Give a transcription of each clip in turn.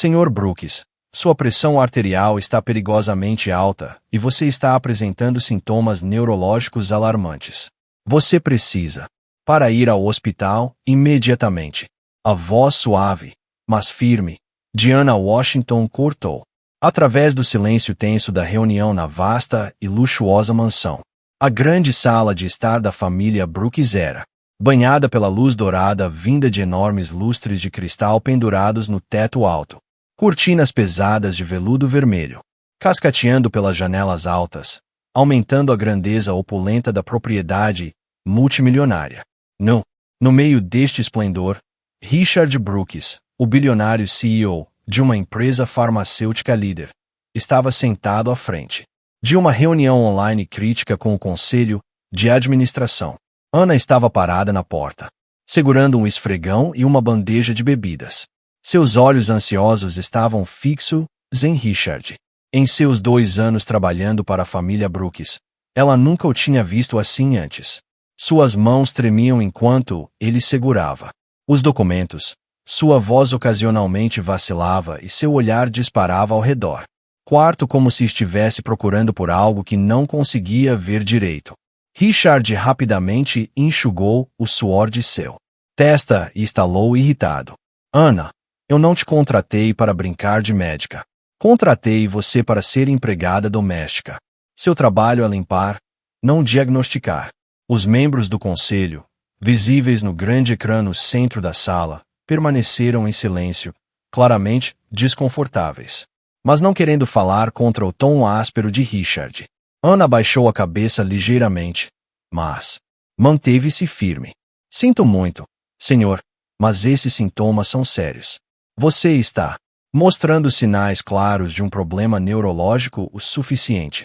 Senhor Brooks, sua pressão arterial está perigosamente alta e você está apresentando sintomas neurológicos alarmantes. Você precisa para ir ao hospital imediatamente. A voz suave, mas firme, de Anna Washington cortou. Através do silêncio tenso da reunião na vasta e luxuosa mansão. A grande sala de estar da família Brooks era banhada pela luz dourada vinda de enormes lustres de cristal pendurados no teto alto. Cortinas pesadas de veludo vermelho, cascateando pelas janelas altas, aumentando a grandeza opulenta da propriedade multimilionária. No meio deste esplendor, Richard Brooks, o bilionário CEO de uma empresa farmacêutica líder, estava sentado à frente de uma reunião online crítica com o conselho de administração. Anna estava parada na porta, segurando um esfregão e uma bandeja de bebidas. Seus olhos ansiosos estavam fixos em Richard. Em seus 2 anos trabalhando para a família Brooks, ela nunca o tinha visto assim antes. Suas mãos tremiam enquanto ele segurava os documentos. Sua voz ocasionalmente vacilava e seu olhar disparava ao redor. Quarto como se estivesse procurando por algo que não conseguia ver direito. Richard rapidamente enxugou o suor de seu testa e estalou irritado. Anna, eu não te contratei para brincar de médica. Contratei você para ser empregada doméstica. Seu trabalho é limpar, não diagnosticar. Os membros do conselho, visíveis no grande ecrã no centro da sala, permaneceram em silêncio, claramente desconfortáveis, mas não querendo falar contra o tom áspero de Richard. Anna baixou a cabeça ligeiramente, mas manteve-se firme. Sinto muito, senhor, mas esses sintomas são sérios. Você está mostrando sinais claros de um problema neurológico o suficiente.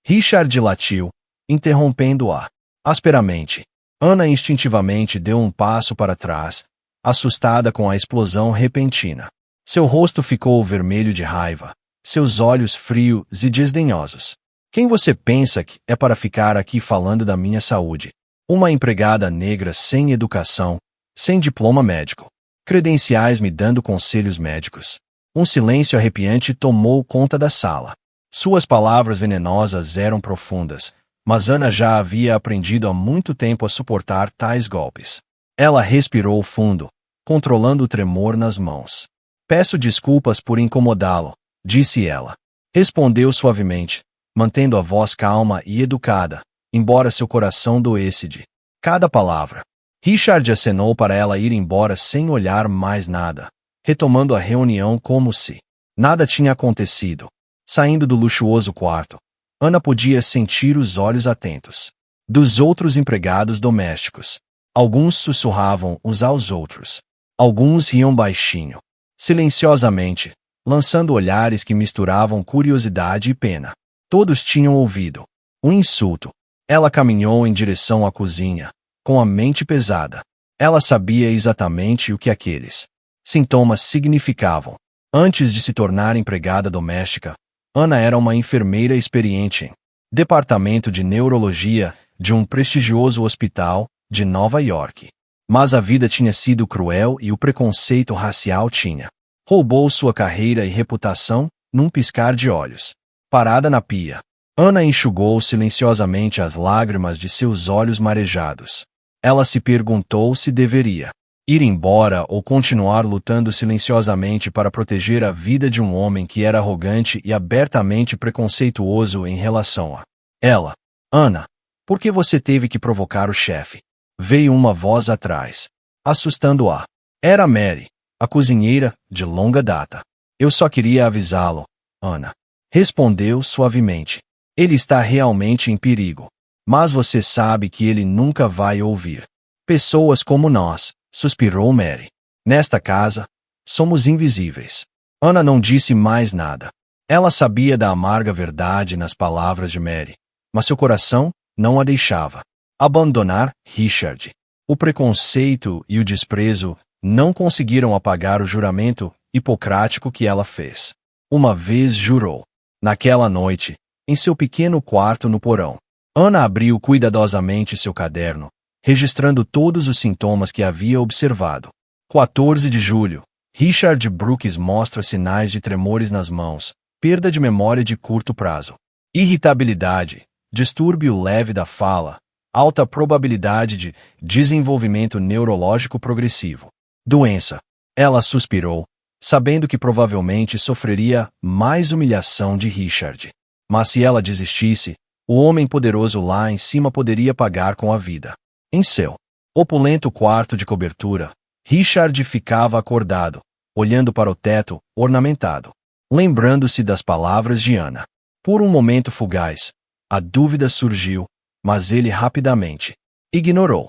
Richard latiu, interrompendo-a asperamente. Anna instintivamente deu um passo para trás, assustada com a explosão repentina. Seu rosto ficou vermelho de raiva, seus olhos frios e desdenhosos. Quem você pensa que é para ficar aqui falando da minha saúde? Uma empregada negra sem educação, sem diploma médico, credenciais me dando conselhos médicos. Um silêncio arrepiante tomou conta da sala. Suas palavras venenosas eram profundas, mas Anna já havia aprendido há muito tempo a suportar tais golpes. Ela respirou fundo, controlando o tremor nas mãos. Peço desculpas por incomodá-lo, disse ela. Respondeu suavemente, mantendo a voz calma e educada, embora seu coração doesse de cada palavra. Richard acenou para ela ir embora sem olhar mais nada, retomando a reunião como se nada tinha acontecido. Saindo do luxuoso quarto, Anna podia sentir os olhos atentos dos outros empregados domésticos. Alguns sussurravam uns aos outros. Alguns riam baixinho, silenciosamente, lançando olhares que misturavam curiosidade e pena. Todos tinham ouvido um insulto. Ela caminhou em direção à cozinha, com a mente pesada. Ela sabia exatamente o que aqueles sintomas significavam. Antes de se tornar empregada doméstica, Anna era uma enfermeira experiente em departamento de neurologia de um prestigioso hospital de Nova York. Mas a vida tinha sido cruel e o preconceito racial tinha roubou sua carreira e reputação num piscar de olhos. Parada na pia, Anna enxugou silenciosamente as lágrimas de seus olhos marejados. Ela se perguntou se deveria ir embora ou continuar lutando silenciosamente para proteger a vida de um homem que era arrogante e abertamente preconceituoso em relação a ela. Anna, por que você teve que provocar o chefe? Veio uma voz atrás, assustando-a. Era Mary, a cozinheira, de longa data. Eu só queria avisá-lo, Anna. Respondeu suavemente. Ele está realmente em perigo. Mas você sabe que ele nunca vai ouvir. Pessoas como nós, suspirou Mary. Nesta casa, somos invisíveis. Anna não disse mais nada. Ela sabia da amarga verdade nas palavras de Mary, mas seu coração não a deixava abandonar Richard. O preconceito e o desprezo não conseguiram apagar o juramento hipocrático que ela fez. Uma vez jurou. Naquela noite, em seu pequeno quarto no porão, Anna abriu cuidadosamente seu caderno, registrando todos os sintomas que havia observado. 14 de julho, Richard Brooks mostra sinais de tremores nas mãos, perda de memória de curto prazo, irritabilidade, distúrbio leve da fala, alta probabilidade de desenvolvimento neurológico progressivo. Doença. Ela suspirou, sabendo que provavelmente sofreria mais humilhação de Richard. Mas se ela desistisse, o homem poderoso lá em cima poderia pagar com a vida. Em seu opulento quarto de cobertura, Richard ficava acordado, olhando para o teto, ornamentado, lembrando-se das palavras de Anna. Por um momento fugaz, a dúvida surgiu, mas ele rapidamente ignorou.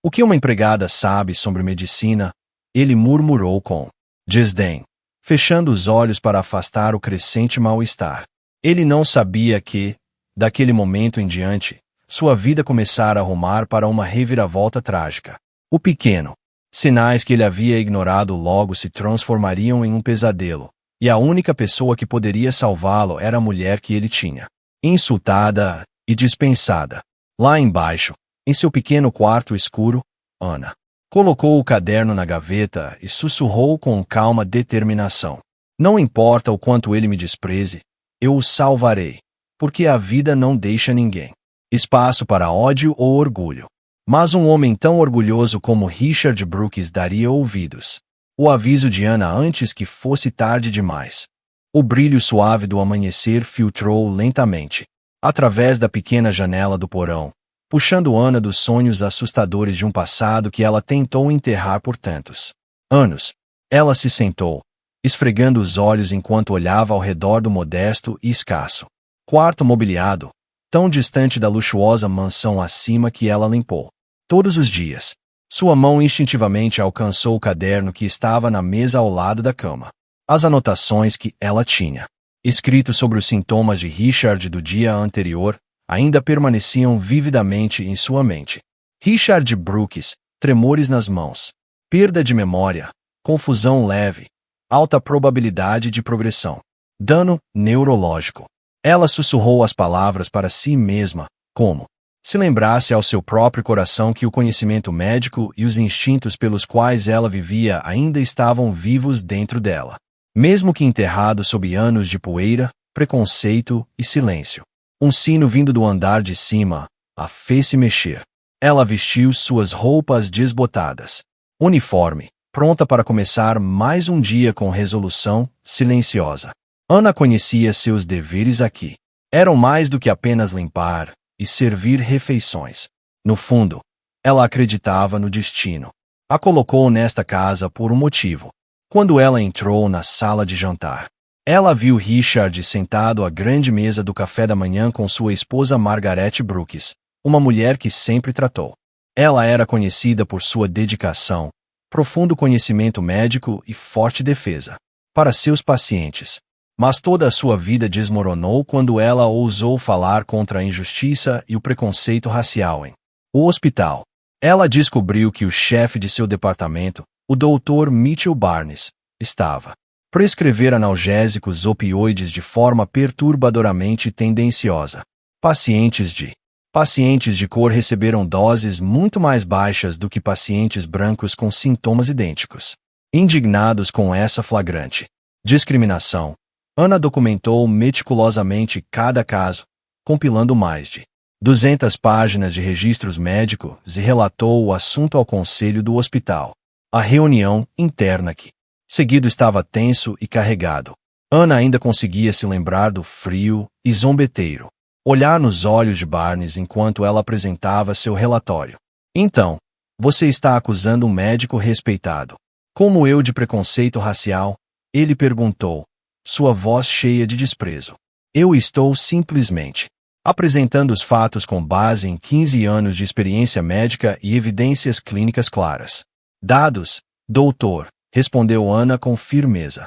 O que uma empregada sabe sobre medicina? Ele murmurou com desdém, fechando os olhos para afastar o crescente mal-estar. Ele não sabia que, daquele momento em diante, sua vida começara a rumar para uma reviravolta trágica. O pequeno sinais que ele havia ignorado logo se transformariam em um pesadelo, e a única pessoa que poderia salvá-lo era a mulher que ele tinha insultada e dispensada. Lá embaixo, em seu pequeno quarto escuro, Anna colocou o caderno na gaveta e sussurrou com calma determinação. Não importa o quanto ele me despreze, eu o salvarei, porque a vida não deixa ninguém espaço para ódio ou orgulho. Mas um homem tão orgulhoso como Richard Brooks daria ouvidos. O aviso de Anna antes que fosse tarde demais. O brilho suave do amanhecer filtrou lentamente, através da pequena janela do porão, puxando Anna dos sonhos assustadores de um passado que ela tentou enterrar por tantos anos. Ela se sentou, esfregando os olhos enquanto olhava ao redor do modesto e escasso quarto mobiliado, tão distante da luxuosa mansão acima que ela limpou todos os dias. Sua mão instintivamente alcançou o caderno que estava na mesa ao lado da cama. As anotações que ela tinha escrito sobre os sintomas de Richard do dia anterior ainda permaneciam vividamente em sua mente. Richard Brooks, tremores nas mãos, perda de memória, confusão leve, alta probabilidade de progressão, dano neurológico. Ela sussurrou as palavras para si mesma, como se lembrasse ao seu próprio coração que o conhecimento médico e os instintos pelos quais ela vivia ainda estavam vivos dentro dela, mesmo que enterrados sob anos de poeira, preconceito e silêncio. Um sino vindo do andar de cima a fez-se mexer. Ela vestiu suas roupas desbotadas, uniforme, pronta para começar mais um dia com resolução, silenciosa. Anna conhecia seus deveres aqui. Eram mais do que apenas limpar e servir refeições. No fundo, ela acreditava no destino. A colocou nesta casa por um motivo. Quando ela entrou na sala de jantar, ela viu Richard sentado à grande mesa do café da manhã com sua esposa Margaret Brooks, uma mulher que sempre tratou. Ela era conhecida por sua dedicação, profundo conhecimento médico e forte defesa para seus pacientes. Mas toda a sua vida desmoronou quando ela ousou falar contra a injustiça e o preconceito racial em o hospital. Ela descobriu que o chefe de seu departamento, o Dr. Mitchell Barnes, estava prescrever analgésicos opioides de forma perturbadoramente tendenciosa. Pacientes de cor receberam doses muito mais baixas do que pacientes brancos com sintomas idênticos. Indignados com essa flagrante discriminação, Anna documentou meticulosamente cada caso, compilando mais de 200 páginas de registros médicos e relatou o assunto ao conselho do hospital. A reunião interna que seguido estava tenso e carregado. Anna ainda conseguia se lembrar do frio e zombeteiro olhar nos olhos de Barnes enquanto ela apresentava seu relatório. Então, você está acusando um médico respeitado, como eu, de preconceito racial? Ele perguntou, sua voz cheia de desprezo. Eu estou simplesmente apresentando os fatos com base em 15 anos de experiência médica e evidências clínicas claras. Dados, doutor, respondeu Anna com firmeza.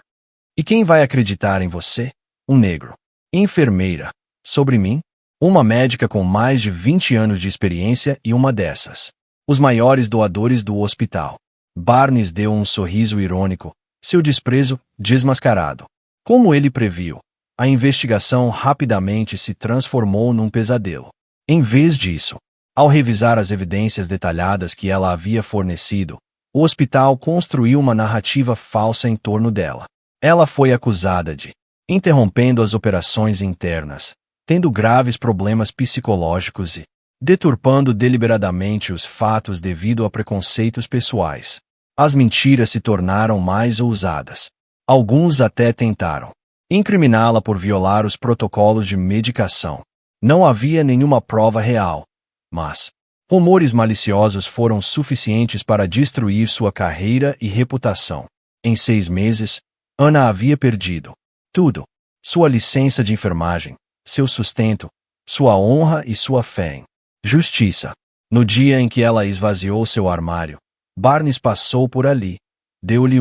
E quem vai acreditar em você? Um negro. Enfermeira. Sobre mim? Uma médica com mais de 20 anos de experiência e uma dessas. Os maiores doadores do hospital. Barnes deu um sorriso irônico, seu desprezo desmascarado. Como ele previu, a investigação rapidamente se transformou num pesadelo. Em vez disso, ao revisar as evidências detalhadas que ela havia fornecido, o O hospital construiu uma narrativa falsa em torno dela. Ela foi acusada de interrompendo as operações internas, tendo graves problemas psicológicos e deturpando deliberadamente os fatos devido a preconceitos pessoais. As mentiras se tornaram mais ousadas. Alguns até tentaram incriminá-la por violar os protocolos de medicação. Não havia nenhuma prova real, mas rumores maliciosos foram suficientes para destruir sua carreira e reputação. Em 6 meses, Anna havia perdido tudo: sua licença de enfermagem, seu sustento, sua honra e sua fé em justiça. No dia em que ela esvaziou seu armário, Barnes passou por ali, deu-lhe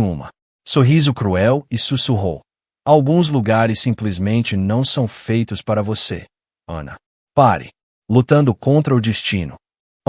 sorriso cruel e sussurrou: alguns lugares simplesmente não são feitos para você, Anna. Pare. Lutando contra o destino.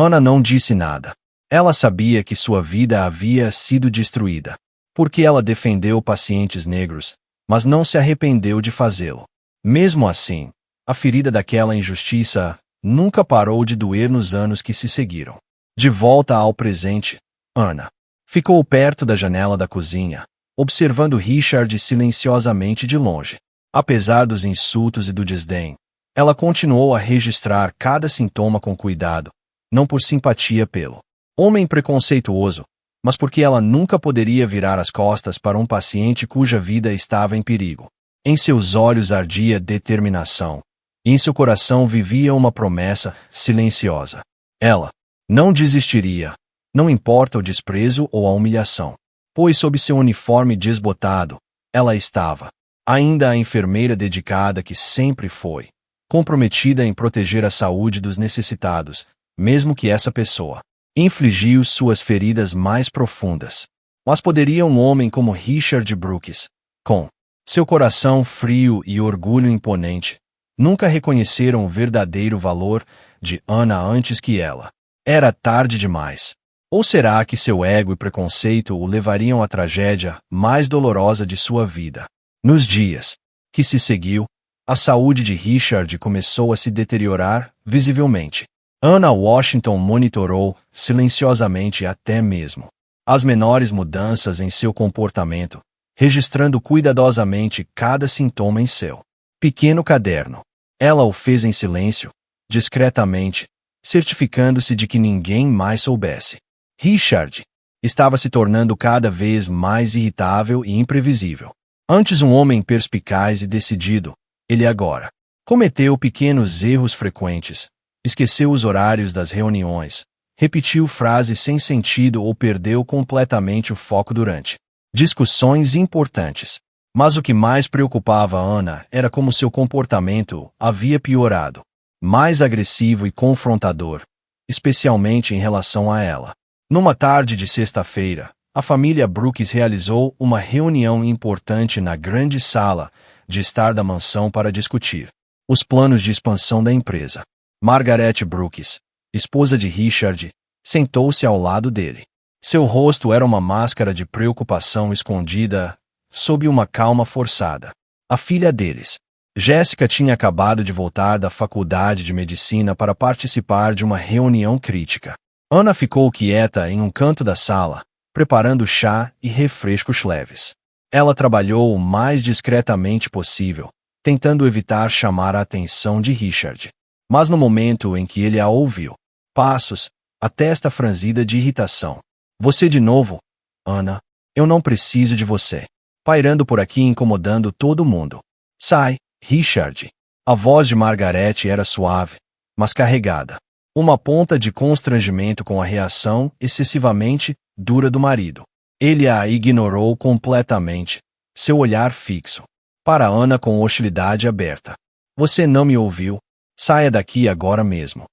Anna não disse nada. Ela sabia que sua vida havia sido destruída, porque ela defendeu pacientes negros, mas não se arrependeu de fazê-lo. Mesmo assim, a ferida daquela injustiça nunca parou de doer nos anos que se seguiram. De volta ao presente, Anna ficou perto da janela da cozinha, observando Richard silenciosamente de longe. Apesar dos insultos e do desdém, ela continuou a registrar cada sintoma com cuidado, não por simpatia pelo homem preconceituoso, mas porque ela nunca poderia virar as costas para um paciente cuja vida estava em perigo. Em seus olhos ardia determinação, e em seu coração vivia uma promessa silenciosa. Ela não desistiria, não importa o desprezo ou a humilhação, pois sob seu uniforme desbotado, ela estava ainda a enfermeira dedicada que sempre foi, comprometida em proteger a saúde dos necessitados, mesmo que essa pessoa infligiu suas feridas mais profundas. Mas poderia um homem como Richard Brooks, com seu coração frio e orgulho imponente, nunca reconheceram o verdadeiro valor de Anna antes que ela? Era tarde demais. Ou será que seu ego e preconceito o levariam à tragédia mais dolorosa de sua vida? Nos dias que se seguiu, a saúde de Richard começou a se deteriorar visivelmente. Anna Washington monitorou silenciosamente até mesmo as menores mudanças em seu comportamento, registrando cuidadosamente cada sintoma em seu pequeno caderno. Ela o fez em silêncio, discretamente, certificando-se de que ninguém mais soubesse. Richard estava se tornando cada vez mais irritável e imprevisível. Antes um homem perspicaz e decidido, ele agora cometeu pequenos erros frequentes, esqueceu os horários das reuniões, repetiu frases sem sentido ou perdeu completamente o foco durante discussões importantes. Mas o que mais preocupava Anna era como seu comportamento havia piorado, mais agressivo e confrontador, especialmente em relação a ela. Numa tarde de sexta-feira, a família Brooks realizou uma reunião importante na grande sala de estar da mansão para discutir os planos de expansão da empresa. Margaret Brooks, esposa de Richard, sentou-se ao lado dele. Seu rosto era uma máscara de preocupação escondida sob uma calma forçada. A filha deles, Jessica, tinha acabado de voltar da faculdade de medicina para participar de uma reunião crítica. Anna ficou quieta em um canto da sala, preparando chá e refrescos leves. Ela trabalhou o mais discretamente possível, tentando evitar chamar a atenção de Richard. Mas no momento em que ele a ouviu, passos, a testa franzida de irritação. Você de novo? Anna, eu não preciso de você. Pairando por aqui incomodando todo mundo. Sai, Richard. A voz de Margaret era suave, mas carregada. Uma ponta de constrangimento com a reação excessivamente dura do marido. Ele a ignorou completamente, seu olhar fixo. Para Anna com hostilidade aberta. Você não me ouviu? Saia daqui agora mesmo.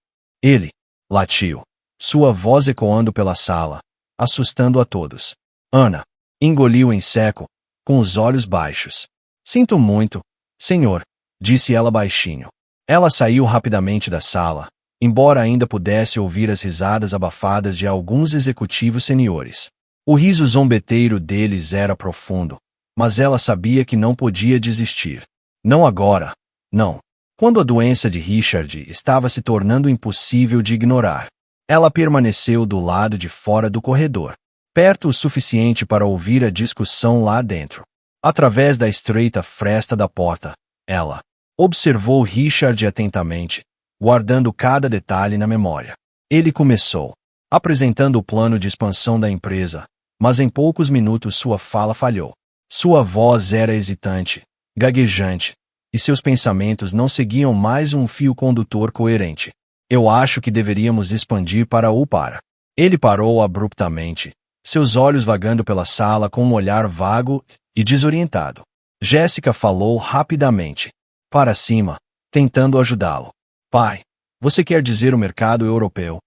Ele latiu, sua voz ecoando pela sala, assustando a todos. Anna engoliu em seco, com os olhos baixos. Sinto muito, senhor, disse ela baixinho. Ela saiu rapidamente da sala, embora ainda pudesse ouvir as risadas abafadas de alguns executivos seniores. O riso zombeteiro deles era profundo, mas ela sabia que não podia desistir. Não agora, não. Quando a doença de Richard estava se tornando impossível de ignorar, ela permaneceu do lado de fora do corredor. perto o suficiente para ouvir a discussão lá dentro. Através da estreita fresta da porta, ela observou Richard atentamente, guardando cada detalhe na memória. Ele começou apresentando o plano de expansão da empresa, mas em poucos minutos sua fala falhou. Sua voz era hesitante, gaguejante, e seus pensamentos não seguiam mais um fio condutor coerente. Eu acho que deveríamos expandir para o para. Ele parou abruptamente, seus olhos vagando pela sala com um olhar vago e desorientado. Jéssica falou rapidamente, para cima, tentando ajudá-lo. Pai, você quer dizer o mercado europeu?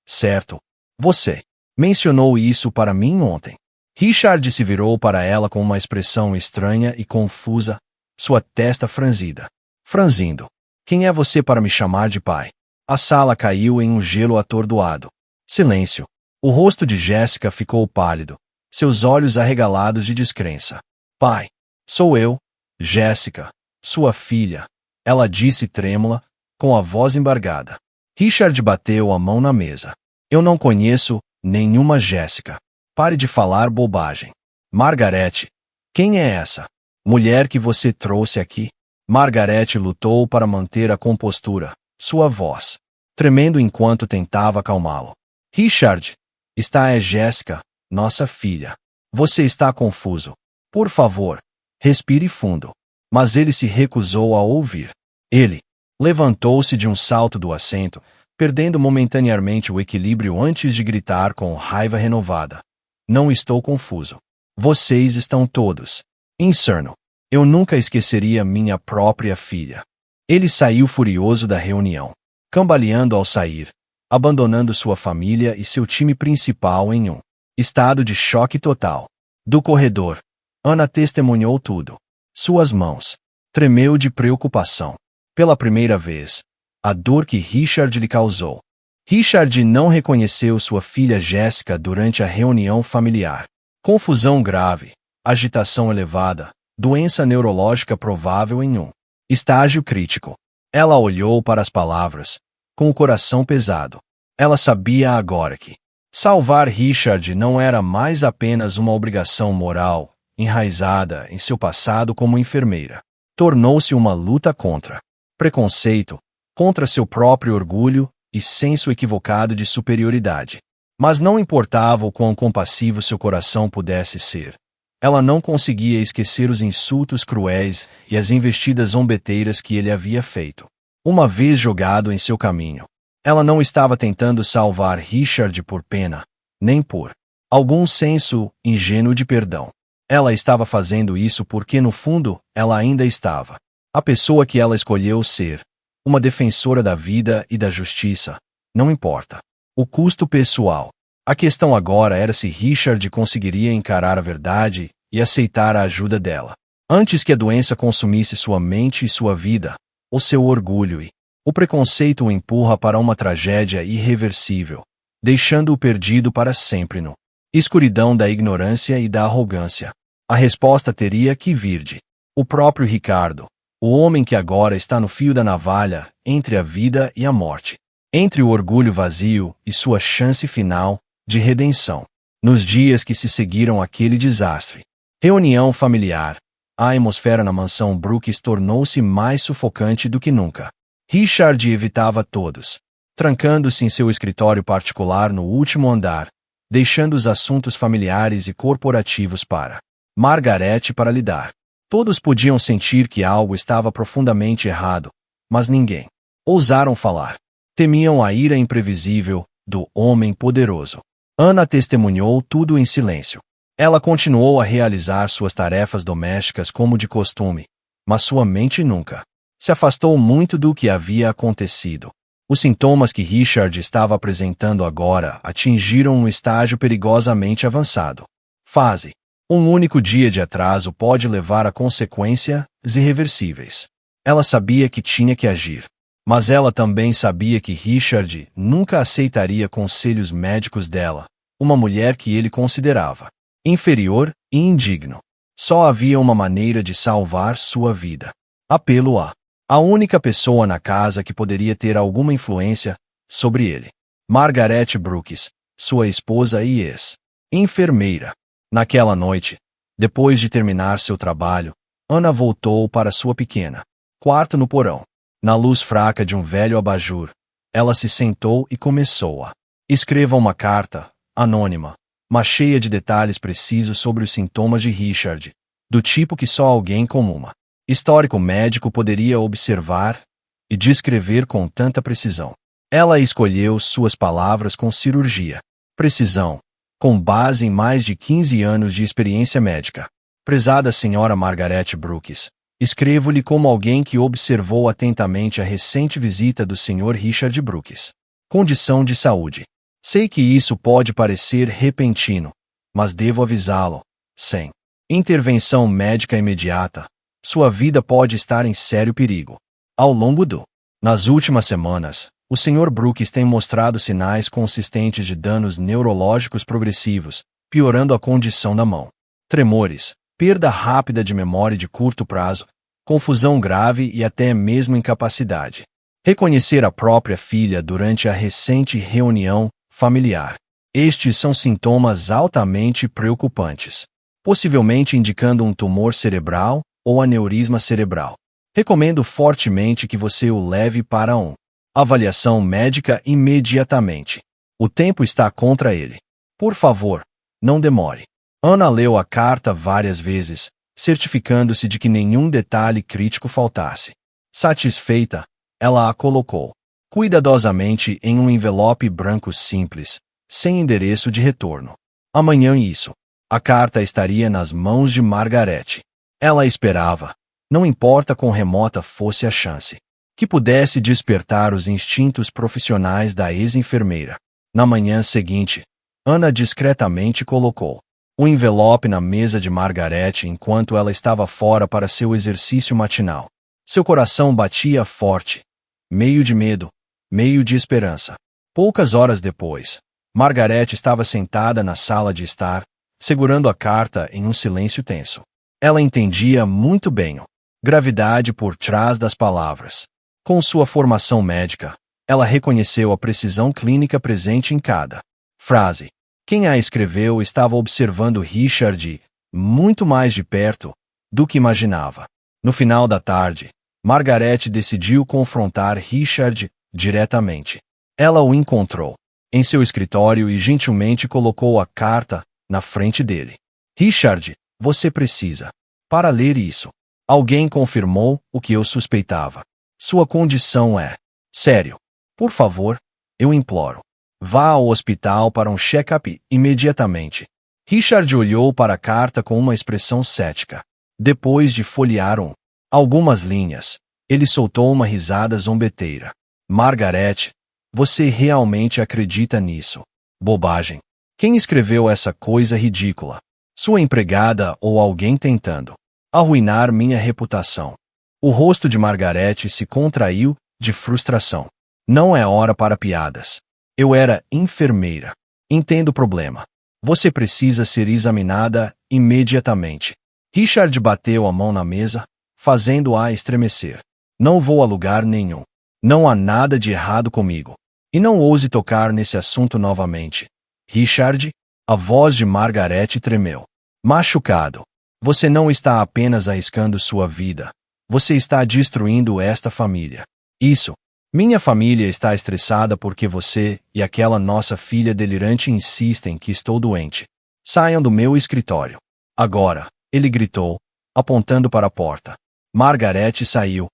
Certo. Você mencionou isso para mim ontem. Richard se virou para ela com uma expressão estranha e confusa, sua testa franzida. Franzindo. Quem é você para me chamar de pai? A sala caiu em um gelo atordoado. Silêncio. O rosto de Jéssica ficou pálido, seus olhos arregalados de descrença. Pai, sou eu, Jéssica, sua filha, ela disse trêmula, com a voz embargada. Richard bateu a mão na mesa. Eu não conheço nenhuma Jéssica. Pare de falar bobagem. Margarete, quem é essa mulher que você trouxe aqui? Margarete lutou para manter a compostura, sua voz tremendo enquanto tentava acalmá-lo. Richard, esta é Jéssica, nossa filha. Você está confuso. Por favor, respire fundo. Mas ele se recusou a ouvir. Ele levantou-se de um salto do assento, perdendo momentaneamente o equilíbrio antes de gritar com raiva renovada. Não estou confuso. Vocês estão todos insano. Eu nunca esqueceria minha própria filha. Ele saiu furioso da reunião, cambaleando ao sair, abandonando sua família e seu time principal em um estado de choque total. Do corredor, Ana testemunhou tudo. Suas mãos tremeu de preocupação. Pela primeira vez, a dor que Richard lhe causou. Richard não reconheceu sua filha Jéssica durante a reunião familiar. Confusão grave, agitação elevada, doença neurológica provável em um estágio crítico. Ela olhou para as palavras, com o coração pesado. Ela sabia agora que salvar Richard não era mais apenas uma obrigação moral, enraizada em seu passado como enfermeira. Tornou-se uma luta contra preconceito, contra seu próprio orgulho e senso equivocado de superioridade. Mas não importava o quão compassivo seu coração pudesse ser. Ela não conseguia esquecer os insultos cruéis e as investidas zombeteiras que ele havia feito. Uma vez jogado em seu caminho, ela não estava tentando salvar Richard por pena, nem por algum senso ingênuo de perdão. Ela estava fazendo isso porque, no fundo, ela ainda estava a pessoa que ela escolheu ser, uma defensora da vida e da justiça, não importa o custo pessoal. A questão agora era se Richard conseguiria encarar a verdade e aceitar a ajuda dela, antes que a doença consumisse sua mente e sua vida, ou seu orgulho e o preconceito o empurra para uma tragédia irreversível, deixando-o perdido para sempre no escuridão da ignorância e da arrogância. A resposta teria que vir de o próprio Ricardo, o homem que agora está no fio da navalha, entre a vida e a morte, entre o orgulho vazio e sua chance final de redenção. Nos dias que se seguiram àquele desastre, reunião familiar, a atmosfera na mansão Brooks tornou-se mais sufocante do que nunca. Richard evitava todos, trancando-se em seu escritório particular no último andar, deixando os assuntos familiares e corporativos para Margarete para lidar. Todos podiam sentir que algo estava profundamente errado, mas ninguém ousaram falar. Temiam a ira imprevisível do homem poderoso. Ana testemunhou tudo em silêncio. Ela continuou a realizar suas tarefas domésticas como de costume, mas sua mente nunca se afastou muito do que havia acontecido. Os sintomas que Richard estava apresentando agora atingiram um estágio perigosamente avançado. Fase. Um único dia de atraso pode levar a consequências irreversíveis. Ela sabia que tinha que agir, mas ela também sabia que Richard nunca aceitaria conselhos médicos dela, uma mulher que ele considerava inferior e indigno. Só havia uma maneira de salvar sua vida. Apelo a única pessoa na casa que poderia ter alguma influência sobre ele. Margarete Brooks, sua esposa e ex. Enfermeira. Naquela noite, depois de terminar seu trabalho, Ana voltou para sua pequena quarto no porão. Na luz fraca de um velho abajur, ela se sentou e começou a escreva uma carta, anônima, mas cheia de detalhes precisos sobre os sintomas de Richard, do tipo que só alguém com uma histórico médico poderia observar e descrever com tanta precisão. Ela escolheu suas palavras com cirurgia, precisão, com base em mais de 15 anos de experiência médica. Prezada Sra. Margaret Brooks, escrevo-lhe como alguém que observou atentamente a recente visita do Sr. Richard Brooks. Condição de saúde. Sei que isso pode parecer repentino, mas devo avisá-lo. Sem intervenção médica imediata, sua vida pode estar em sério perigo. Ao longo nas últimas semanas, o Sr. Brooks tem mostrado sinais consistentes de danos neurológicos progressivos, piorando a condição da mão. Tremores, perda rápida de memória de curto prazo, confusão grave e até mesmo incapacidade. Reconhecer a própria filha durante a recente reunião familiar. Estes são sintomas altamente preocupantes, possivelmente indicando um tumor cerebral ou aneurisma cerebral. Recomendo fortemente que você o leve para avaliação médica imediatamente. O tempo está contra ele. Por favor, não demore. Ana leu a carta várias vezes, certificando-se de que nenhum detalhe crítico faltasse. Satisfeita, ela a colocou cuidadosamente em um envelope branco simples, sem endereço de retorno. Amanhã a carta estaria nas mãos de Margaret. Ela esperava, não importa quão remota fosse a chance, que pudesse despertar os instintos profissionais da ex-enfermeira. Na manhã seguinte, Ana discretamente colocou o envelope na mesa de Margaret enquanto ela estava fora para seu exercício matinal. Seu coração batia forte, meio de medo, meio de esperança. Poucas horas depois, Margaret estava sentada na sala de estar, segurando a carta em um silêncio tenso. Ela entendia muito bem a gravidade por trás das palavras. Com sua formação médica, ela reconheceu a precisão clínica presente em cada frase. Quem a escreveu estava observando Richard muito mais de perto do que imaginava. No final da tarde, Margaret decidiu confrontar Richard diretamente. Ela o encontrou em seu escritório e gentilmente colocou a carta na frente dele. Richard, você precisa para ler isso. Alguém confirmou o que eu suspeitava. Sua condição é sério. Por favor, eu imploro. Vá ao hospital para um check-up imediatamente. Richard olhou para a carta com uma expressão cética. Depois de folhear algumas linhas, ele soltou uma risada zombeteira. Margaret, você realmente acredita nisso? Bobagem. Quem escreveu essa coisa ridícula? Sua empregada ou alguém tentando arruinar minha reputação? O rosto de Margaret se contraiu de frustração. Não é hora para piadas. Eu era enfermeira. Entendo o problema. Você precisa ser examinada imediatamente. Richard bateu a mão na mesa, fazendo-a estremecer. Não vou a lugar nenhum. Não há nada de errado comigo. E não ouse tocar nesse assunto novamente. Richard, a voz de Margaret tremeu. Machucado. Você não está apenas arriscando sua vida. Você está destruindo esta família. Minha família está estressada porque você e aquela nossa filha delirante insistem que estou doente. Saiam do meu escritório. Agora, ele gritou, apontando para a porta. Margaret saiu,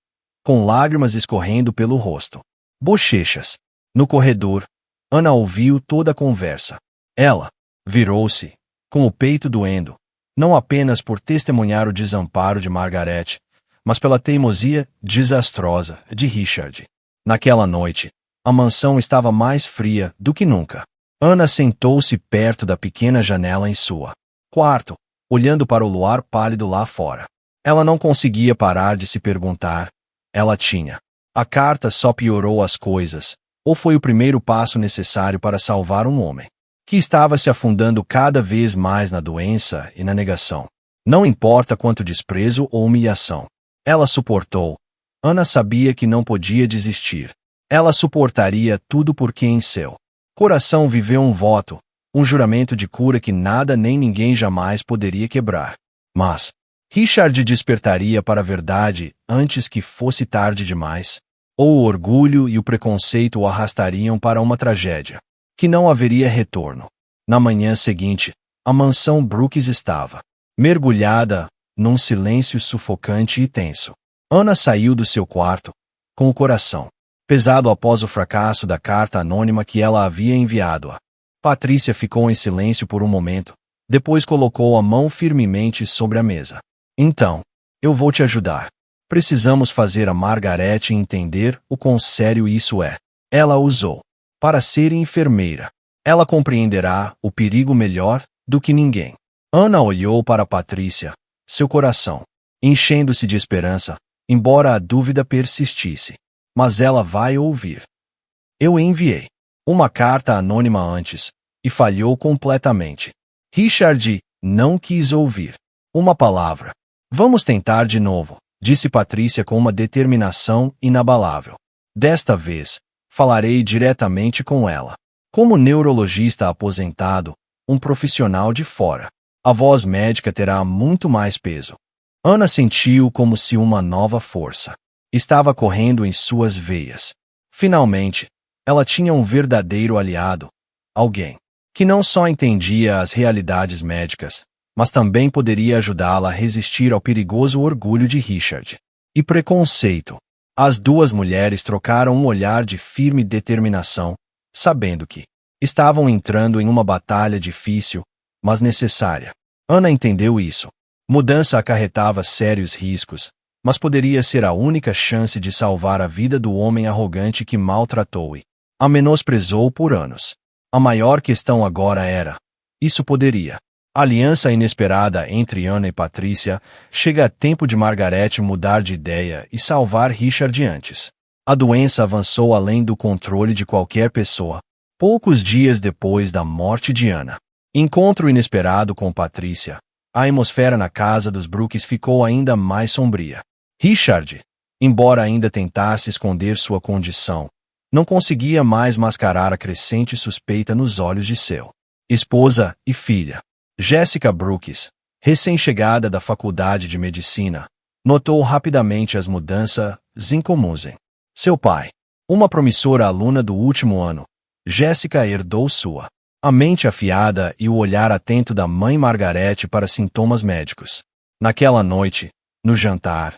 com lágrimas escorrendo pelo rosto. Bochechas. No corredor, Ana ouviu toda a conversa. Ela virou-se, com o peito doendo, não apenas por testemunhar o desamparo de Margaret, mas pela teimosia desastrosa de Richard. Naquela noite, a mansão estava mais fria do que nunca. Ana sentou-se perto da pequena janela em sua quarto, olhando para o luar pálido lá fora. Ela não conseguia parar de se perguntar. A carta só piorou as coisas, ou foi o primeiro passo necessário para salvar um homem que estava se afundando cada vez mais na doença e na negação. Não importa quanto desprezo ou humilhação ela suportou, Ana sabia que não podia desistir. Ela suportaria tudo porque em seu coração viveu um voto, Um juramento de cura que nada nem ninguém jamais poderia quebrar. Mas Richard despertaria para a verdade antes que fosse tarde demais. Ou o orgulho e o preconceito o arrastariam para uma tragédia, que não haveria retorno. Na manhã seguinte, a mansão Brooks estava mergulhada num silêncio sufocante e tenso. Ana saiu do seu quarto, com o coração pesado após o fracasso da carta anônima que ela havia enviado. Patrícia ficou em silêncio por um momento, depois colocou a mão firmemente sobre a mesa. Então, eu vou te ajudar. Precisamos fazer a Margaret entender o quão sério isso é. Ela usou para ser enfermeira. Ela compreenderá o perigo melhor do que ninguém. Ana olhou para Patrícia, seu coração enchendo-se de esperança, embora a dúvida persistisse. Mas ela vai ouvir. Eu enviei uma carta anônima antes, e falhou completamente. Richard não quis ouvir uma palavra. Vamos tentar de novo, disse Patrícia com uma determinação inabalável. Desta vez, falarei diretamente com ela. Como neurologista aposentado, um profissional de fora, a voz médica terá muito mais peso. Ana sentiu como se uma nova força estava correndo em suas veias. Finalmente, ela tinha um verdadeiro aliado, alguém que não só entendia as realidades médicas, mas também poderia ajudá-la a resistir ao perigoso orgulho de Richard e preconceito. As duas mulheres trocaram um olhar de firme determinação, sabendo que estavam entrando em uma batalha difícil, mas necessária. Ana entendeu isso. Mudança acarretava sérios riscos, mas poderia ser a única chance de salvar a vida do homem arrogante que maltratou e a menosprezou por anos. A maior questão agora era: isso poderia. A aliança inesperada entre Ana e Patrícia chega a tempo de Margaret mudar de ideia e salvar Richard antes. A doença avançou além do controle de qualquer pessoa. Poucos dias depois da morte de Ana, encontro inesperado com Patrícia, a atmosfera na casa dos Brooks ficou ainda mais sombria. Richard, embora ainda tentasse esconder sua condição, não conseguia mais mascarar a crescente suspeita nos olhos de seu esposa e filha. Jessica Brooks, recém-chegada da faculdade de medicina, notou rapidamente as mudanças incomuns em seu pai. Uma promissora aluna do último ano, Jessica herdou sua a mente afiada e o olhar atento da mãe Margaret para sintomas médicos. Naquela noite, no jantar,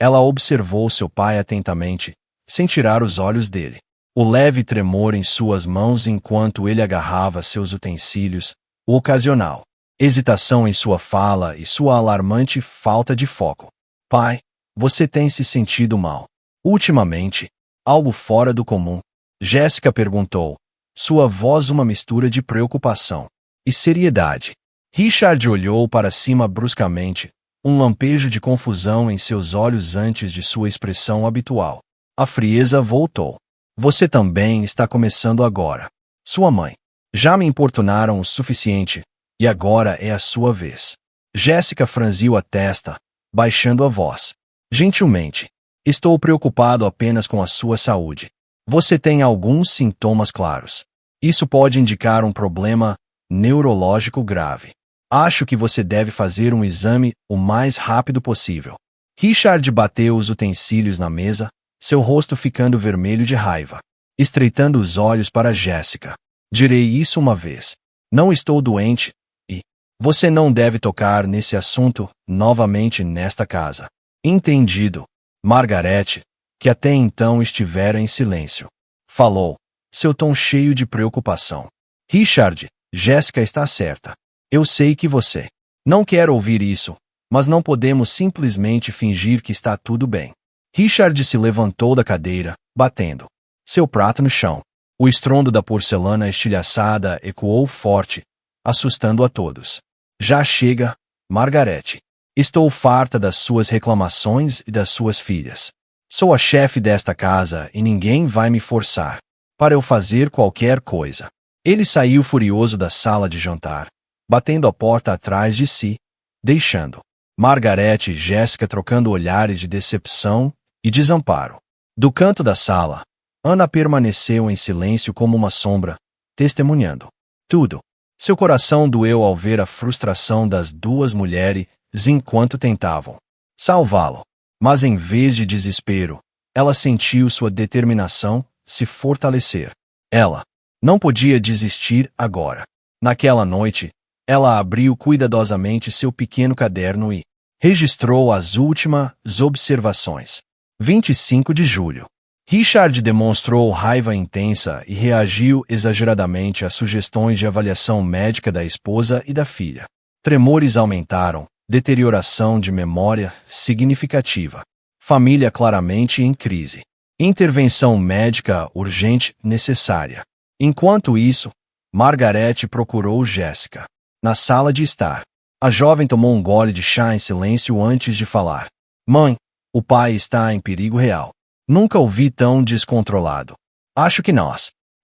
ela observou seu pai atentamente, sem tirar os olhos dele. O leve tremor em suas mãos enquanto ele agarrava seus utensílios, o ocasional hesitação em sua fala e sua alarmante falta de foco. Pai, você tem se sentido mal? Ultimamente, algo fora do comum? Jessica perguntou, sua voz uma mistura de preocupação e seriedade. Richard olhou para cima bruscamente, um lampejo de confusão em seus olhos antes de sua expressão habitual. A frieza voltou. Você também está começando agora. Sua mãe. Já me importunaram o suficiente, e agora é a sua vez. Jessica franziu a testa, baixando a voz. Gentilmente, estou preocupado apenas com a sua saúde. Você tem alguns sintomas claros. Isso pode indicar um problema neurológico grave. Acho que você deve fazer um exame o mais rápido possível. Richard bateu os utensílios na mesa, seu rosto ficando vermelho de raiva, estreitando os olhos para Jessica. Direi isso uma vez. Não estou doente, e você não deve tocar nesse assunto novamente nesta casa. Entendido. Margaret, que até então estivera em silêncio, falou, seu tom cheio de preocupação. Richard, Jessica está certa. Eu sei que você não quer ouvir isso, mas não podemos simplesmente fingir que está tudo bem. Richard se levantou da cadeira, batendo seu prato no chão. O estrondo da porcelana estilhaçada ecoou forte, assustando a todos. Já chega, Margaret. Estou farta das suas reclamações e das suas filhas. Sou a chefe desta casa e ninguém vai me forçar para eu fazer qualquer coisa. Ele saiu furioso da sala de jantar, batendo a porta atrás de si, deixando Margaret e Jessica trocando olhares de decepção e desamparo. Do canto da sala, Ana permaneceu em silêncio como uma sombra, testemunhando tudo. Seu coração doeu ao ver a frustração das duas mulheres enquanto tentavam salvá-lo. Mas em vez de desespero, ela sentiu sua determinação se fortalecer. Ela não podia desistir agora. Naquela noite, ela abriu cuidadosamente seu pequeno caderno e registrou as últimas observações. 25 de julho. Richard demonstrou raiva intensa e reagiu exageradamente às sugestões de avaliação médica da esposa e da filha. Tremores aumentaram, deterioração de memória significativa. Família claramente em crise. Intervenção médica urgente necessária. Enquanto isso, Margaret procurou Jessica na sala de estar. A jovem tomou um gole de chá em silêncio antes de falar. Mãe, o pai está em perigo real. Nunca o vi tão descontrolado. Acho que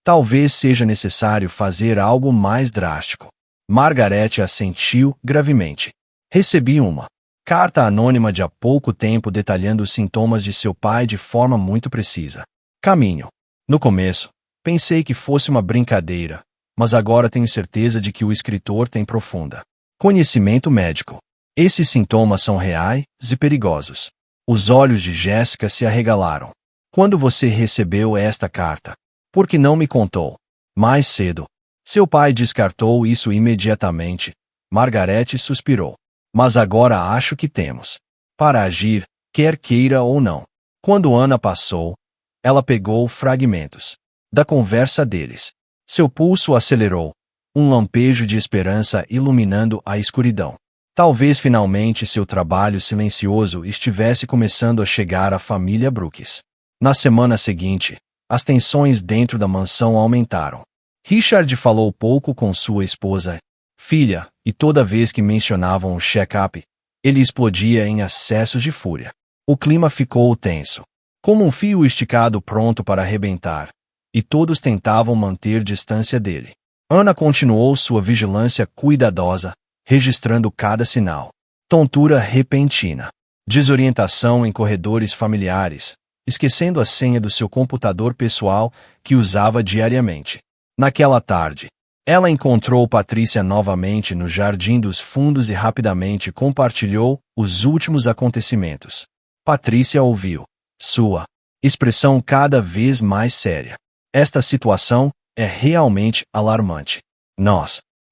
talvez seja necessário fazer algo mais drástico. Margaret assentiu gravemente. Recebi uma carta anônima de há pouco tempo detalhando os sintomas de seu pai de forma muito precisa. Caminho. No começo, pensei que fosse uma brincadeira, mas agora tenho certeza de que o escritor tem profunda conhecimento médico. Esses sintomas são reais e perigosos. Os olhos de Jéssica se arregalaram. Quando você recebeu esta carta? Por que não me contou? Mais cedo. Seu pai descartou isso imediatamente. Margaret suspirou. Mas agora acho que temos para agir, quer queira ou não. Quando Ana passou, ela pegou fragmentos da conversa deles. Seu pulso acelerou, um lampejo de esperança iluminando a escuridão. Talvez finalmente seu trabalho silencioso estivesse começando a chegar à família Brooks. Na semana seguinte, as tensões dentro da mansão aumentaram. Richard falou pouco com sua esposa, filha, e toda vez que mencionavam o check-up, ele explodia em acessos de fúria. O clima ficou tenso, como um fio esticado pronto para arrebentar, e todos tentavam manter distância dele. Ana continuou sua vigilância cuidadosa, registrando cada sinal. Tontura repentina. Desorientação em corredores familiares, esquecendo a senha do seu computador pessoal que usava diariamente. Naquela tarde, ela encontrou Patrícia novamente no Jardim dos Fundos e rapidamente compartilhou os últimos acontecimentos. Patrícia ouviu sua expressão cada vez mais séria. Esta situação é realmente alarmante.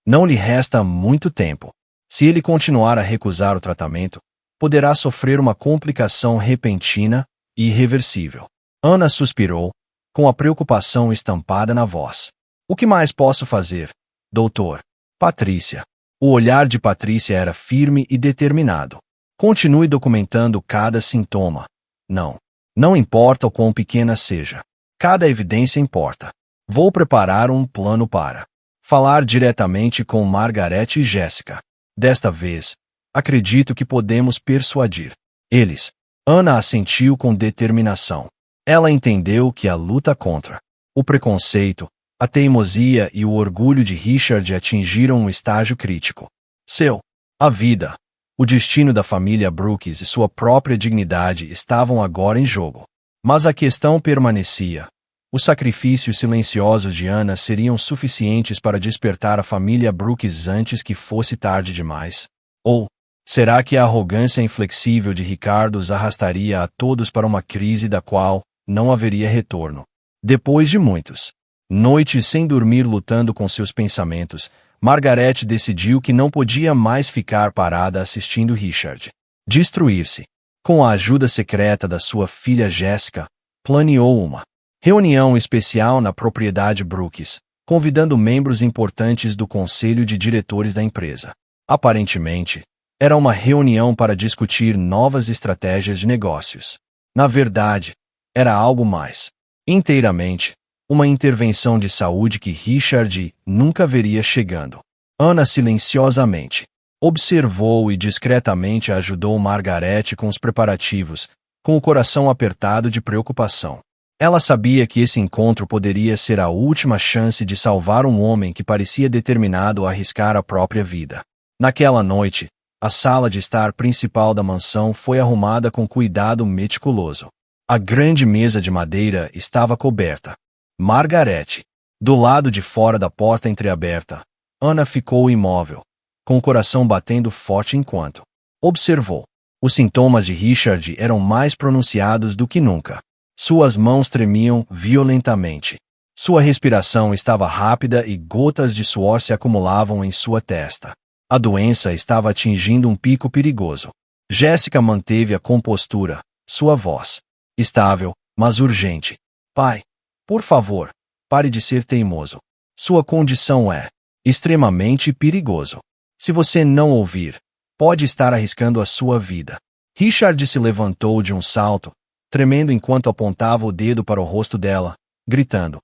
Não lhe resta muito tempo. Se ele continuar a recusar o tratamento, poderá sofrer uma complicação repentina e irreversível. Ana suspirou, com a preocupação estampada na voz. O que mais posso fazer, doutor? Patrícia. O olhar de Patrícia era firme e determinado. Continue documentando cada sintoma. Não importa o quão pequena seja. Cada evidência importa. Vou preparar um plano para falar diretamente com Margaret e Jessica. Desta vez, acredito que podemos persuadir eles. Ana assentiu com determinação. Ela entendeu que a luta contra o preconceito, a teimosia e o orgulho de Richard atingiram um estágio crítico. A vida, o destino da família Brooks e sua própria dignidade estavam agora em jogo. Mas a questão permanecia. Os sacrifícios silenciosos de Ana seriam suficientes para despertar a família Brooks antes que fosse tarde demais? Ou será que a arrogância inflexível de Ricardo os arrastaria a todos para uma crise da qual não haveria retorno? Depois de muitas noites sem dormir lutando com seus pensamentos, Margaret decidiu que não podia mais ficar parada assistindo Richard destruir-se. Com a ajuda secreta da sua filha Jessica, planeou uma reunião especial na propriedade Brooks, convidando membros importantes do conselho de diretores da empresa. Aparentemente, era uma reunião para discutir novas estratégias de negócios. Na verdade, era algo mais. Inteiramente, uma intervenção de saúde que Richard nunca veria chegando. Ana silenciosamente observou e discretamente ajudou Margaret com os preparativos, com o coração apertado de preocupação. Ela sabia que esse encontro poderia ser a última chance de salvar um homem que parecia determinado a arriscar a própria vida. Naquela noite, a sala de estar principal da mansão foi arrumada com cuidado meticuloso. A grande mesa de madeira estava coberta. Margaret, do lado de fora da porta entreaberta, Ana ficou imóvel, com o coração batendo forte enquanto observou. Os sintomas de Richard eram mais pronunciados do que nunca. Suas mãos tremiam violentamente. Sua respiração estava rápida e gotas de suor se acumulavam em sua testa. A doença estava atingindo um pico perigoso. Jéssica manteve a compostura, sua voz estável, mas urgente. Pai, por favor, pare de ser teimoso. Sua condição é extremamente perigoso. Se você não ouvir, pode estar arriscando a sua vida. Richard se levantou de um salto, tremendo enquanto apontava o dedo para o rosto dela, gritando: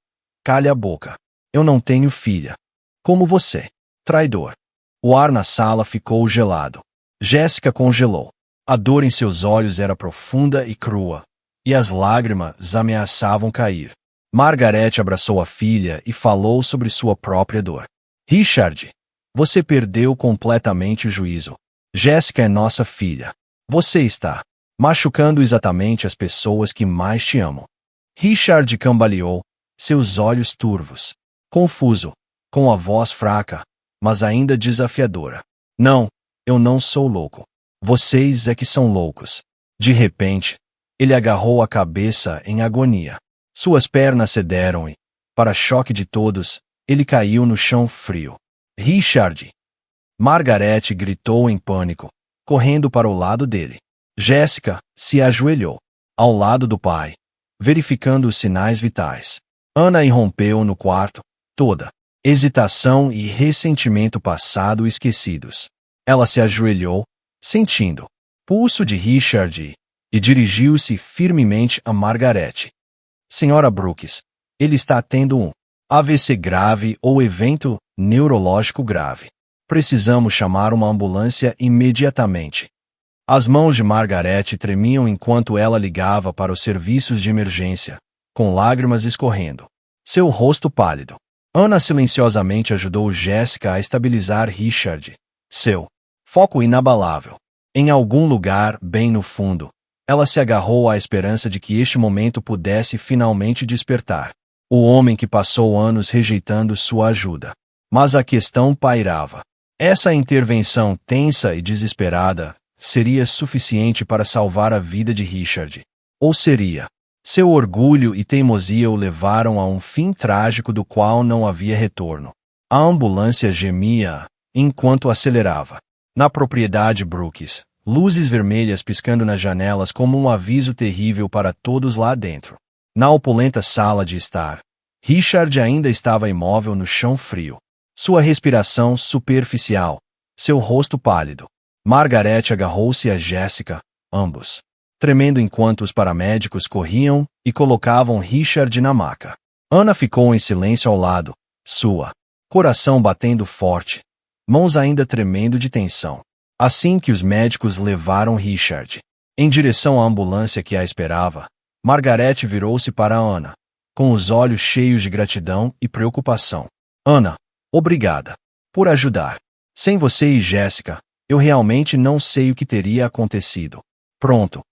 "Calhe a boca. Eu não tenho filha. Como você, traidor." O ar na sala ficou gelado. Jéssica congelou. A dor em seus olhos era profunda e crua, e as lágrimas ameaçavam cair. Margaret abraçou a filha e falou sobre sua própria dor. "Richard, você perdeu completamente o juízo. Jéssica é nossa filha. Você está machucando exatamente as pessoas que mais te amam." Richard cambaleou, seus olhos turvos, confuso, com a voz fraca, mas ainda desafiadora. "Não, eu não sou louco. Vocês é que são loucos." De repente, ele agarrou a cabeça em agonia. Suas pernas cederam e, para choque de todos, ele caiu no chão frio. "Richard!" Margaret gritou em pânico, correndo para o lado dele. Jéssica se ajoelhou, ao lado do pai, verificando os sinais vitais. Ana irrompeu no quarto, toda hesitação e ressentimento passado esquecidos. Ela se ajoelhou, sentindo pulso de Richard, e dirigiu-se firmemente a Margaret. "Senhora Brooks, ele está tendo um AVC grave ou evento neurológico grave. Precisamos chamar uma ambulância imediatamente." As mãos de Margaret tremiam enquanto ela ligava para os serviços de emergência, com lágrimas escorrendo. Seu rosto pálido. Ana silenciosamente ajudou Jéssica a estabilizar Richard. Seu foco inabalável. Em algum lugar, bem no fundo, ela se agarrou à esperança de que este momento pudesse finalmente despertar. O homem que passou anos rejeitando sua ajuda. Mas a questão pairava. Essa intervenção tensa e desesperada seria suficiente para salvar a vida de Richard? Ou seria? Seu orgulho e teimosia o levaram a um fim trágico do qual não havia retorno. A ambulância gemia enquanto acelerava. Na propriedade Brooks, luzes vermelhas piscando nas janelas como um aviso terrível para todos lá dentro. Na opulenta sala de estar, Richard ainda estava imóvel no chão frio. Sua respiração superficial, seu rosto pálido. Margaret agarrou-se a Jéssica, ambos tremendo enquanto os paramédicos corriam e colocavam Richard na maca. Ana ficou em silêncio ao lado, sua coração batendo forte, mãos ainda tremendo de tensão. Assim que os médicos levaram Richard em direção à ambulância que a esperava, Margaret virou-se para Ana, com os olhos cheios de gratidão e preocupação. "Ana, obrigada por ajudar. Sem você e Jéssica, eu realmente não sei o que teria acontecido." "Pronto."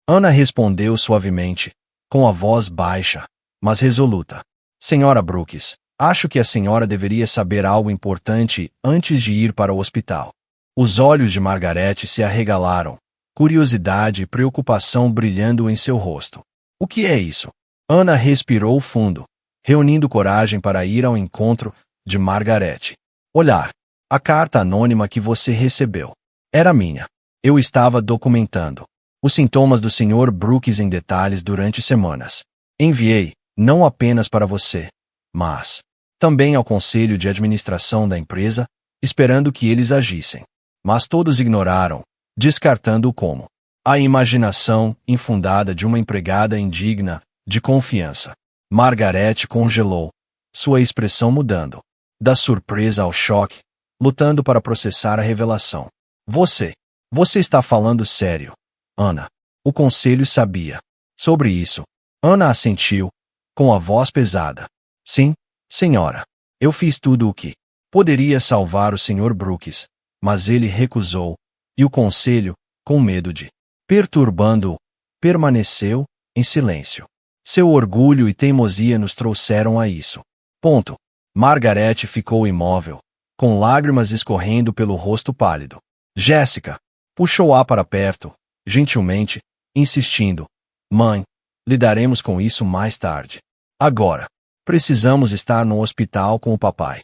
Ana respondeu suavemente, com a voz baixa, mas resoluta. "Senhora Brooks, acho que a senhora deveria saber algo importante antes de ir para o hospital." Os olhos de Margaret se arregalaram, curiosidade e preocupação brilhando em seu rosto. "O que é isso?" Ana respirou fundo, reunindo coragem para ir ao encontro de Margaret. "Olhar. A carta anônima que você recebeu. Era minha. Eu estava documentando os sintomas do Sr. Brooks em detalhes durante semanas. Enviei, não apenas para você, mas também ao conselho de administração da empresa, esperando que eles agissem. Mas todos ignoraram, descartando-o como a imaginação infundada de uma empregada indigna de confiança." Margaret congelou, sua expressão mudando, da surpresa ao choque, lutando para processar a revelação. Você está falando sério, Ana." O conselho sabia sobre isso. Ana assentiu, com a voz pesada. "Sim, senhora. Eu fiz tudo o que poderia salvar o Sr. Brooks, mas ele recusou, e o conselho, com medo de perturbando-o, permaneceu em silêncio. Seu orgulho e teimosia nos trouxeram a isso. Ponto." Margaret ficou imóvel, com lágrimas escorrendo pelo rosto pálido. Jéssica puxou-a para perto, gentilmente, insistindo. Mãe, lidaremos com isso mais tarde. Agora, precisamos estar no hospital com o papai.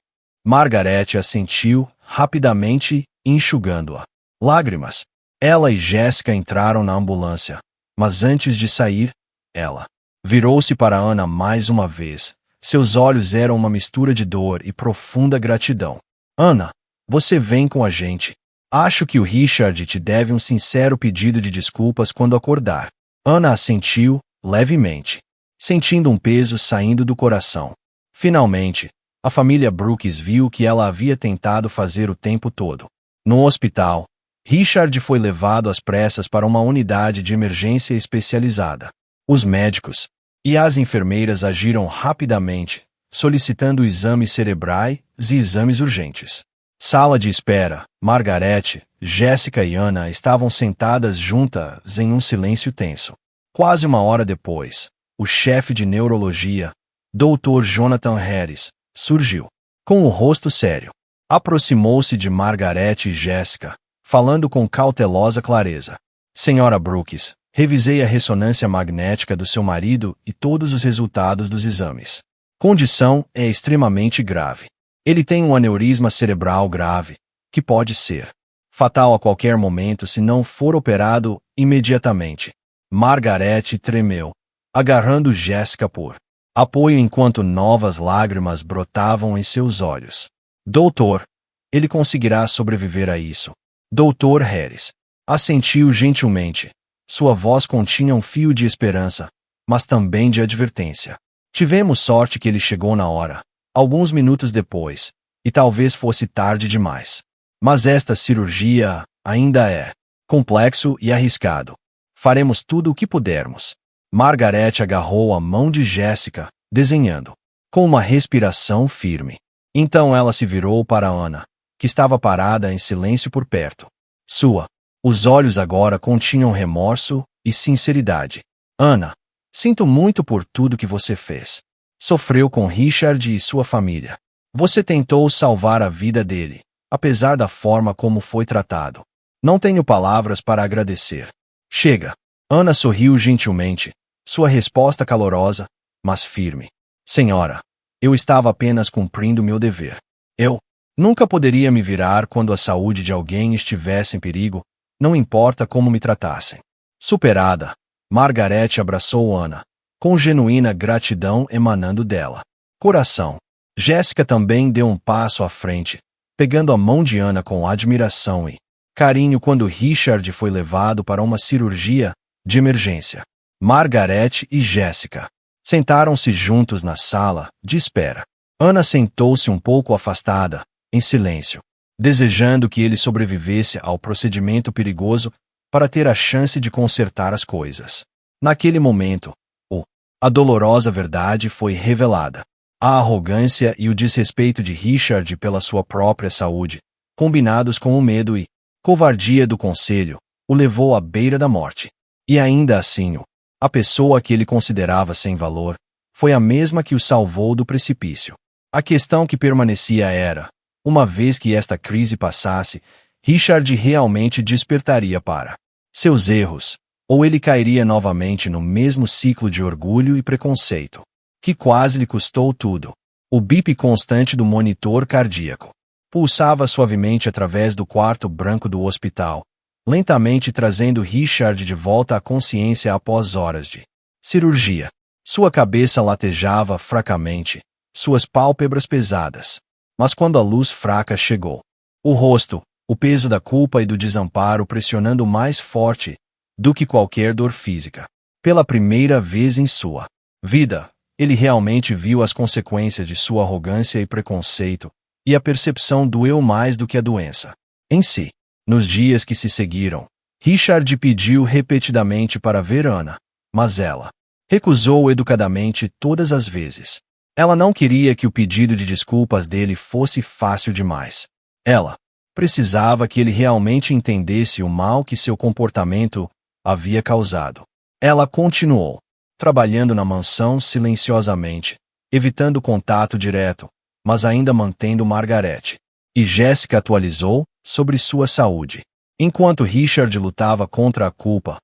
Margaret assentiu, rapidamente, enxugando-a. Lágrimas. Ela e Jéssica entraram na ambulância, mas antes de sair, ela virou-se para Ana mais uma vez. Seus olhos eram uma mistura de dor e profunda gratidão. Ana, você vem com a gente. Acho que o Richard te deve um sincero pedido de desculpas quando acordar. Ana assentiu, levemente, sentindo um peso saindo do coração. Finalmente, a família Brooks viu o que ela havia tentado fazer o tempo todo. No hospital, Richard foi levado às pressas para uma unidade de emergência especializada. Os médicos e as enfermeiras agiram rapidamente, solicitando exames cerebrais e exames urgentes. Sala de espera. Margaret, Jéssica e Ana estavam sentadas juntas em um silêncio tenso. Quase uma hora depois, o chefe de neurologia, Dr. Jonathan Harris, surgiu. Com o rosto sério, aproximou-se de Margaret e Jéssica, falando com cautelosa clareza. Senhora Brooks, revisei a ressonância magnética do seu marido e todos os resultados dos exames. Condição é extremamente grave. Ele tem um aneurisma cerebral grave, que pode ser fatal a qualquer momento se não for operado imediatamente. Margaret tremeu, agarrando Jéssica por apoio enquanto novas lágrimas brotavam em seus olhos. Doutor, ele conseguirá sobreviver a isso. Dr. Harris assentiu gentilmente. Sua voz continha um fio de esperança, mas também de advertência. Tivemos sorte que ele chegou na hora, alguns minutos depois, e talvez fosse tarde demais. Mas esta cirurgia ainda é complexo e arriscado. Faremos tudo o que pudermos. Margaret agarrou a mão de Jéssica, desenhando, com uma respiração firme. Então ela se virou para Ana, que estava parada em silêncio por perto. Os olhos agora continham remorso e sinceridade. Ana, sinto muito por tudo que você fez. Sofreu com Richard e sua família. Você tentou salvar a vida dele, apesar da forma como foi tratado. Não tenho palavras para agradecer. Chega. Ana sorriu gentilmente, sua resposta calorosa, mas firme. Senhora, eu estava apenas cumprindo meu dever. Eu nunca poderia me virar quando a saúde de alguém estivesse em perigo, não importa como me tratassem. Superada, Margaret abraçou Ana, com genuína gratidão emanando dela. Coração. Jéssica também deu um passo à frente, pegando a mão de Ana com admiração e carinho quando Richard foi levado para uma cirurgia de emergência. Margaret e Jéssica sentaram-se juntos na sala de espera. Ana sentou-se um pouco afastada, em silêncio, desejando que ele sobrevivesse ao procedimento perigoso para ter a chance de consertar as coisas. Naquele momento, a dolorosa verdade foi revelada. A arrogância e o desrespeito de Richard pela sua própria saúde, combinados com o medo e covardia do conselho, o levou à beira da morte. E ainda assim, a pessoa que ele considerava sem valor, foi a mesma que o salvou do precipício. A questão que permanecia era, uma vez que esta crise passasse, Richard realmente despertaria para seus erros, ou ele cairia novamente no mesmo ciclo de orgulho e preconceito, que quase lhe custou tudo. O bip constante do monitor cardíaco pulsava suavemente através do quarto branco do hospital, lentamente trazendo Richard de volta à consciência após horas de cirurgia. Sua cabeça latejava fracamente, suas pálpebras pesadas. Mas quando a luz fraca chegou, o rosto, o peso da culpa e do desamparo pressionando mais forte do que qualquer dor física. Pela primeira vez em sua vida, ele realmente viu as consequências de sua arrogância e preconceito, e a percepção doeu mais do que a doença em si. Nos dias que se seguiram, Richard pediu repetidamente para ver Ana, mas ela recusou educadamente todas as vezes. Ela não queria que o pedido de desculpas dele fosse fácil demais. Ela precisava que ele realmente entendesse o mal que seu comportamento havia causado. Ela continuou trabalhando na mansão silenciosamente, evitando contato direto, mas ainda mantendo Margaret e Jessica atualizou sobre sua saúde. Enquanto Richard lutava contra a culpa,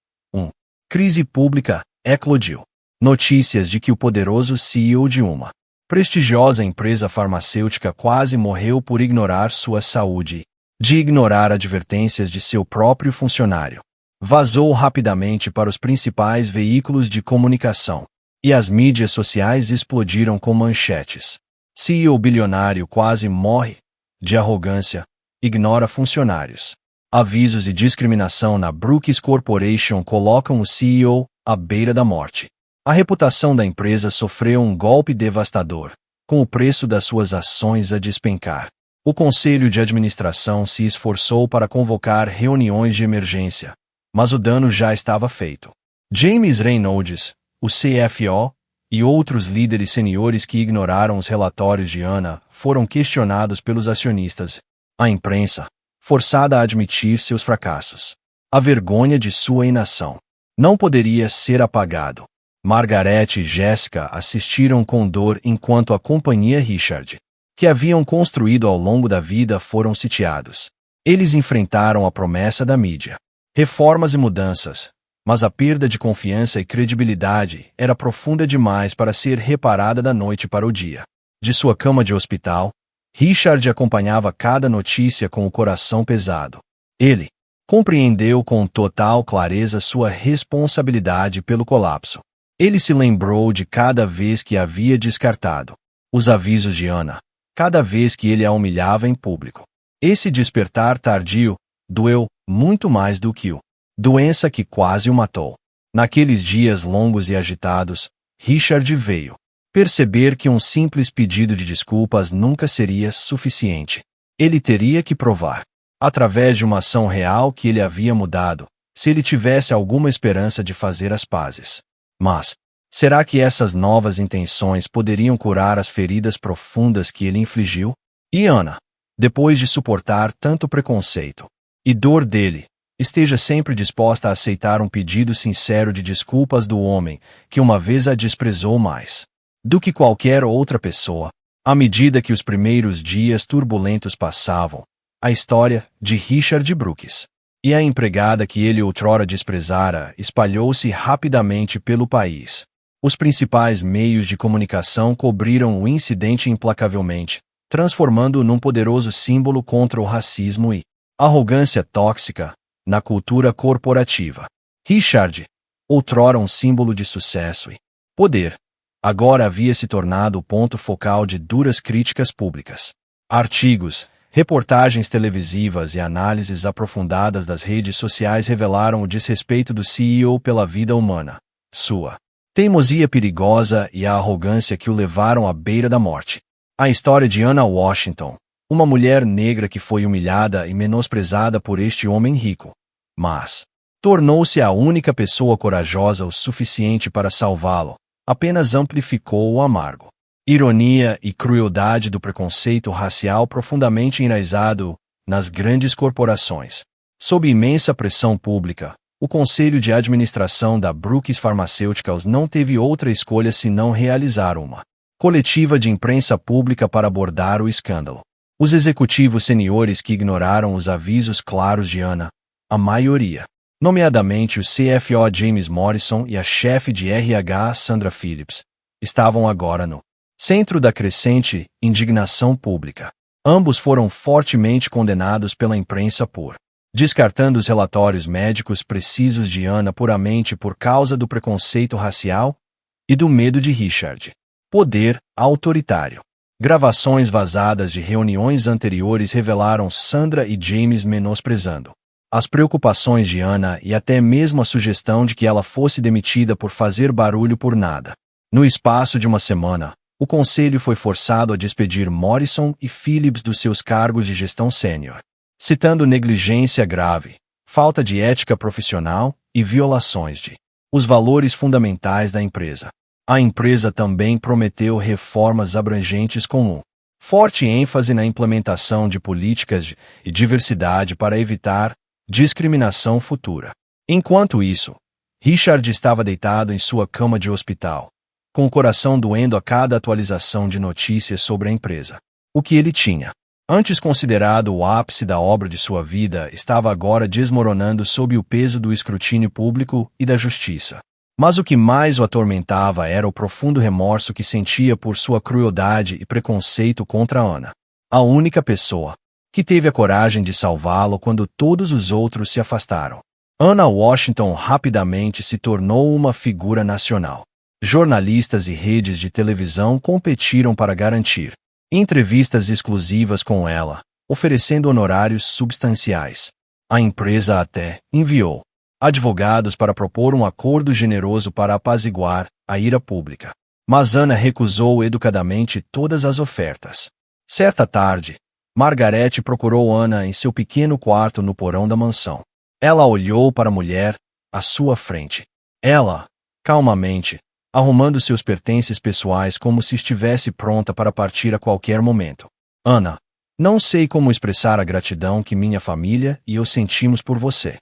crise pública eclodiu. Notícias de que o poderoso CEO de uma prestigiosa empresa farmacêutica quase morreu por ignorar sua saúde, de ignorar advertências de seu próprio funcionário. Vazou rapidamente para os principais veículos de comunicação, e as mídias sociais explodiram com manchetes. CEO bilionário quase morre de arrogância, ignora funcionários. Avisos e discriminação na Brooks Corporation colocam o CEO à beira da morte. A reputação da empresa sofreu um golpe devastador, com o preço das suas ações a despencar. O conselho de administração se esforçou para convocar reuniões de emergência, mas o dano já estava feito. James Reynolds, o CFO, e outros líderes seniores que ignoraram os relatórios de Anna foram questionados pelos acionistas. A imprensa, forçada a admitir seus fracassos. A vergonha de sua inação não poderia ser apagado. Margaret e Jessica assistiram com dor enquanto a companhia Richard, que haviam construído ao longo da vida, foram sitiados. Eles enfrentaram a promessa da mídia, reformas e mudanças, mas a perda de confiança e credibilidade era profunda demais para ser reparada da noite para o dia. De sua cama de hospital, Richard acompanhava cada notícia com o coração pesado. Ele compreendeu com total clareza sua responsabilidade pelo colapso. Ele se lembrou de cada vez que havia descartado os avisos de Anna, cada vez que ele a humilhava em público. Esse despertar tardio doeu muito mais do que doença que quase o matou. Naqueles dias longos e agitados, Richard veio perceber que um simples pedido de desculpas nunca seria suficiente. Ele teria que provar, através de uma ação real, que ele havia mudado, se ele tivesse alguma esperança de fazer as pazes. Mas, será que essas novas intenções poderiam curar as feridas profundas que ele infligiu? E Anna, depois de suportar tanto preconceito e dor dele, esteja sempre disposta a aceitar um pedido sincero de desculpas do homem que uma vez a desprezou mais do que qualquer outra pessoa. À medida que os primeiros dias turbulentos passavam, a história de Richard Brooks e a empregada que ele outrora desprezara espalhou-se rapidamente pelo país. Os principais meios de comunicação cobriram o incidente implacavelmente, transformando-o num poderoso símbolo contra o racismo e arrogância tóxica na cultura corporativa. Richard, outrora um símbolo de sucesso e poder, agora havia se tornado o ponto focal de duras críticas públicas. Artigos, reportagens televisivas e análises aprofundadas das redes sociais revelaram o desrespeito do CEO pela vida humana, sua teimosia perigosa e a arrogância que o levaram à beira da morte. A história de Anna Washington, uma mulher negra que foi humilhada e menosprezada por este homem rico, mas tornou-se a única pessoa corajosa o suficiente para salvá-lo, apenas amplificou o amargo ironia e crueldade do preconceito racial profundamente enraizado nas grandes corporações. Sob imensa pressão pública, o Conselho de Administração da Brooks Pharmaceuticals não teve outra escolha senão realizar uma coletiva de imprensa pública para abordar o escândalo. Os executivos seniores que ignoraram os avisos claros de Anna, a maioria, nomeadamente o CFO James Morrison e a chefe de RH Sandra Phillips, estavam agora no centro da crescente indignação pública. Ambos foram fortemente condenados pela imprensa por descartando os relatórios médicos precisos de Anna puramente por causa do preconceito racial e do medo de Richard. Poder autoritário. Gravações vazadas de reuniões anteriores revelaram Sandra e James menosprezando as preocupações de Anna e até mesmo a sugestão de que ela fosse demitida por fazer barulho por nada. No espaço de uma semana, o conselho foi forçado a despedir Morrison e Phillips dos seus cargos de gestão sênior, citando negligência grave, falta de ética profissional e violações de os valores fundamentais da empresa. A empresa também prometeu reformas abrangentes com forte ênfase na implementação de políticas de diversidade para evitar discriminação futura. Enquanto isso, Richard estava deitado em sua cama de hospital, com o coração doendo a cada atualização de notícias sobre a empresa. O que ele tinha Antes considerado o ápice da obra de sua vida, estava agora desmoronando sob o peso do escrutínio público e da justiça. Mas o que mais o atormentava era o profundo remorso que sentia por sua crueldade e preconceito contra Anna, a única pessoa que teve a coragem de salvá-lo quando todos os outros se afastaram. Anna Washington rapidamente se tornou uma figura nacional. Jornalistas e redes de televisão competiram para garantir entrevistas exclusivas com ela, oferecendo honorários substanciais. A empresa até enviou advogados para propor um acordo generoso para apaziguar a ira pública. Mas Anna recusou educadamente todas as ofertas. Certa tarde, Margaret procurou Anna em seu pequeno quarto no porão da mansão. Ela olhou para a mulher à sua frente. Ela, calmamente, arrumando seus pertences pessoais como se estivesse pronta para partir a qualquer momento. Anna, não sei como expressar a gratidão que minha família e eu sentimos por você.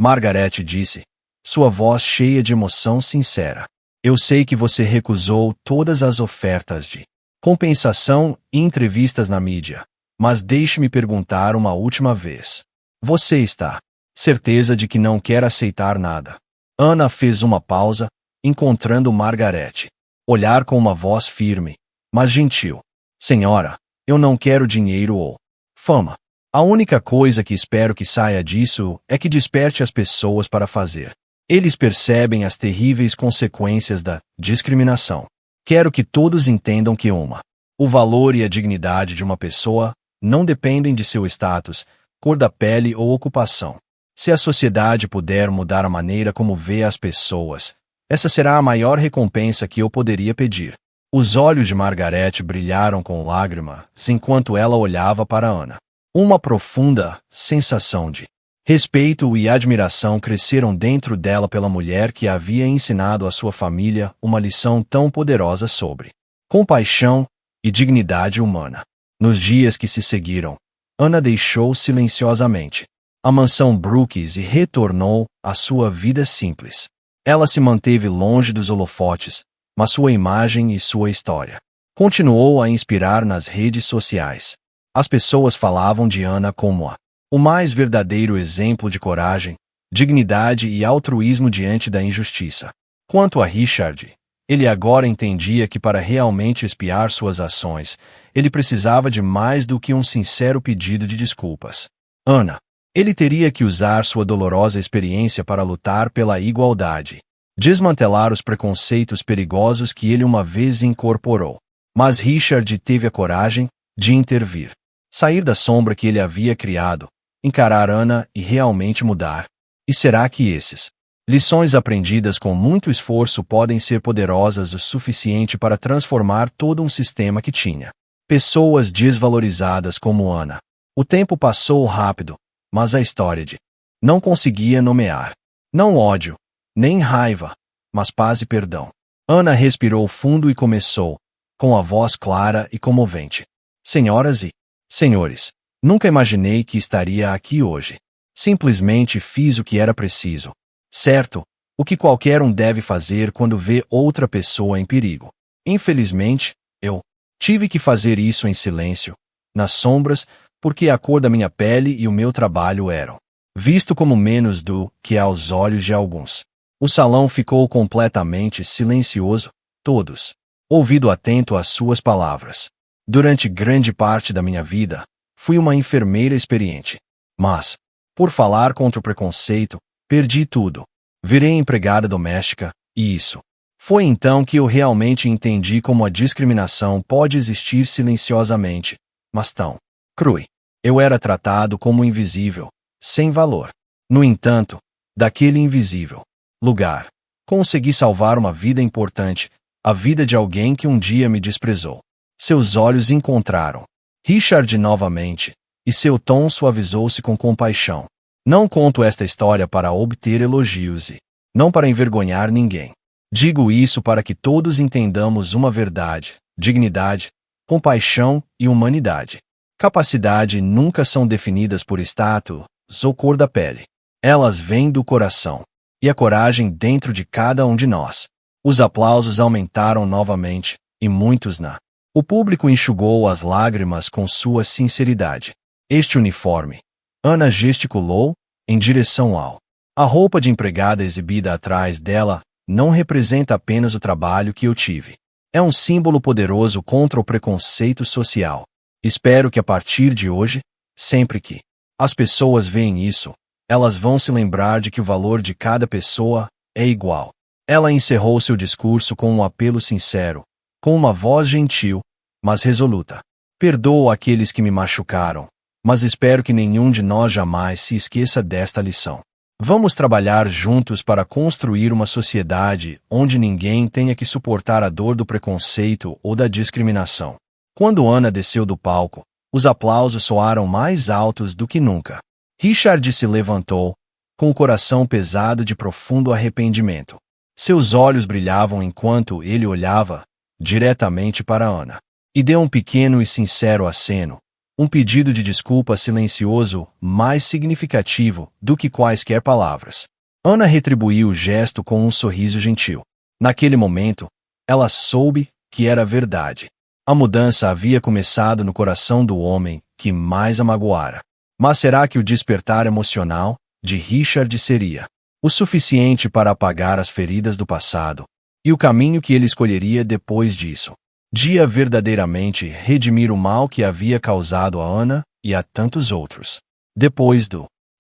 Margaret disse, sua voz cheia de emoção sincera. Eu sei que você recusou todas as ofertas de compensação e entrevistas na mídia, mas deixe-me perguntar uma última vez. Você está certeza de que não quer aceitar nada? Anna fez uma pausa, encontrando Margaret. Olhar com uma voz firme, mas gentil. Senhora, eu não quero dinheiro ou fama. A única coisa que espero que saia disso é que desperte as pessoas para fazer. Eles percebem as terríveis consequências da discriminação. Quero que todos entendam que o valor e a dignidade de uma pessoa não dependem de seu status, cor da pele ou ocupação. Se a sociedade puder mudar a maneira como vê as pessoas, essa será a maior recompensa que eu poderia pedir. Os olhos de Margaret brilharam com lágrimas enquanto ela olhava para Anna. Uma profunda sensação de respeito e admiração cresceram dentro dela pela mulher que havia ensinado à sua família uma lição tão poderosa sobre compaixão e dignidade humana. Nos dias que se seguiram, Anna deixou silenciosamente a mansão Brooks e retornou à sua vida simples. Ela se manteve longe dos holofotes, mas sua imagem e sua história continuou a inspirar nas redes sociais. As pessoas falavam de Anna como o mais verdadeiro exemplo de coragem, dignidade e altruísmo diante da injustiça. Quanto a Richard, ele agora entendia que para realmente expiar suas ações, ele precisava de mais do que um sincero pedido de desculpas. Anna, ele teria que usar sua dolorosa experiência para lutar pela igualdade, desmantelar os preconceitos perigosos que ele uma vez incorporou. Mas Richard teve a coragem de intervir, sair da sombra que ele havia criado, encarar Anna e realmente mudar. E será que esses lições aprendidas com muito esforço podem ser poderosas o suficiente para transformar todo um sistema que tinha pessoas desvalorizadas como Anna? O tempo passou rápido, mas a história de não conseguia nomear. Não ódio, nem raiva, mas paz e perdão. Anna respirou fundo e começou, com a voz clara e comovente. Senhoras e senhores, nunca imaginei que estaria aqui hoje. Simplesmente fiz o que era preciso. Certo, o que qualquer um deve fazer quando vê outra pessoa em perigo. Infelizmente, eu tive que fazer isso em silêncio, nas sombras, porque a cor da minha pele e o meu trabalho eram visto como menos do que aos olhos de alguns. O salão ficou completamente silencioso, todos, ouvido atento às suas palavras. Durante grande parte da minha vida, fui uma enfermeira experiente. Mas, por falar contra o preconceito, perdi tudo. Virei empregada doméstica, e isso foi então que eu realmente entendi como a discriminação pode existir silenciosamente, mas tão crua. Eu era tratado como invisível, sem valor. No entanto, daquele invisível lugar, consegui salvar uma vida importante, a vida de alguém que um dia me desprezou. Seus olhos encontraram Richard novamente, e seu tom suavizou-se com compaixão. Não conto esta história para obter elogios e não para envergonhar ninguém. Digo isso para que todos entendamos uma verdade: dignidade, compaixão e humanidade. Capacidade nunca são definidas por status ou cor da pele. Elas vêm do coração e a coragem dentro de cada um de nós. Os aplausos aumentaram novamente, e muitos na O público enxugou as lágrimas com sua sinceridade. Este uniforme. Ana gesticulou, em direção ao. A roupa de empregada exibida atrás dela não representa apenas o trabalho que eu tive. É um símbolo poderoso contra o preconceito social. Espero que a partir de hoje, sempre que as pessoas veem isso, elas vão se lembrar de que o valor de cada pessoa é igual. Ela encerrou seu discurso com um apelo sincero, com uma voz gentil, mas resoluta. Perdoo aqueles que me machucaram, mas espero que nenhum de nós jamais se esqueça desta lição. Vamos trabalhar juntos para construir uma sociedade onde ninguém tenha que suportar a dor do preconceito ou da discriminação. Quando Ana desceu do palco, os aplausos soaram mais altos do que nunca. Richard se levantou, com o coração pesado de profundo arrependimento. Seus olhos brilhavam enquanto ele olhava diretamente para Ana. E deu um pequeno e sincero aceno, um pedido de desculpa silencioso mais significativo do que quaisquer palavras. Ana retribuiu o gesto com um sorriso gentil. Naquele momento, ela soube que era verdade. A mudança havia começado no coração do homem que mais a magoara. Mas será que o despertar emocional de Richard seria o suficiente para apagar as feridas do passado e o caminho que ele escolheria depois disso? Dia verdadeiramente redimir o mal que havia causado a Ana e a tantos outros. Depois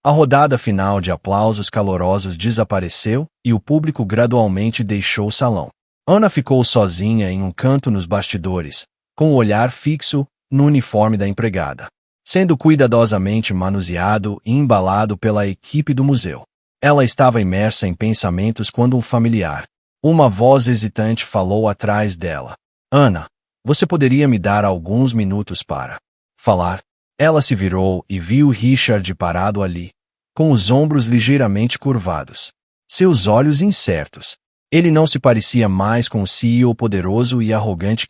a rodada final de aplausos calorosos desapareceu e o público gradualmente deixou o salão. Ana ficou sozinha em um canto nos bastidores, com o olhar fixo no uniforme da empregada, sendo cuidadosamente manuseado e embalado pela equipe do museu. Ela estava imersa em pensamentos quando um familiar, uma voz hesitante falou atrás dela. Ana, você poderia me dar alguns minutos para falar? Ela se virou e viu Richard parado ali, com os ombros ligeiramente curvados, seus olhos incertos. Ele não se parecia mais com o CEO poderoso e arrogante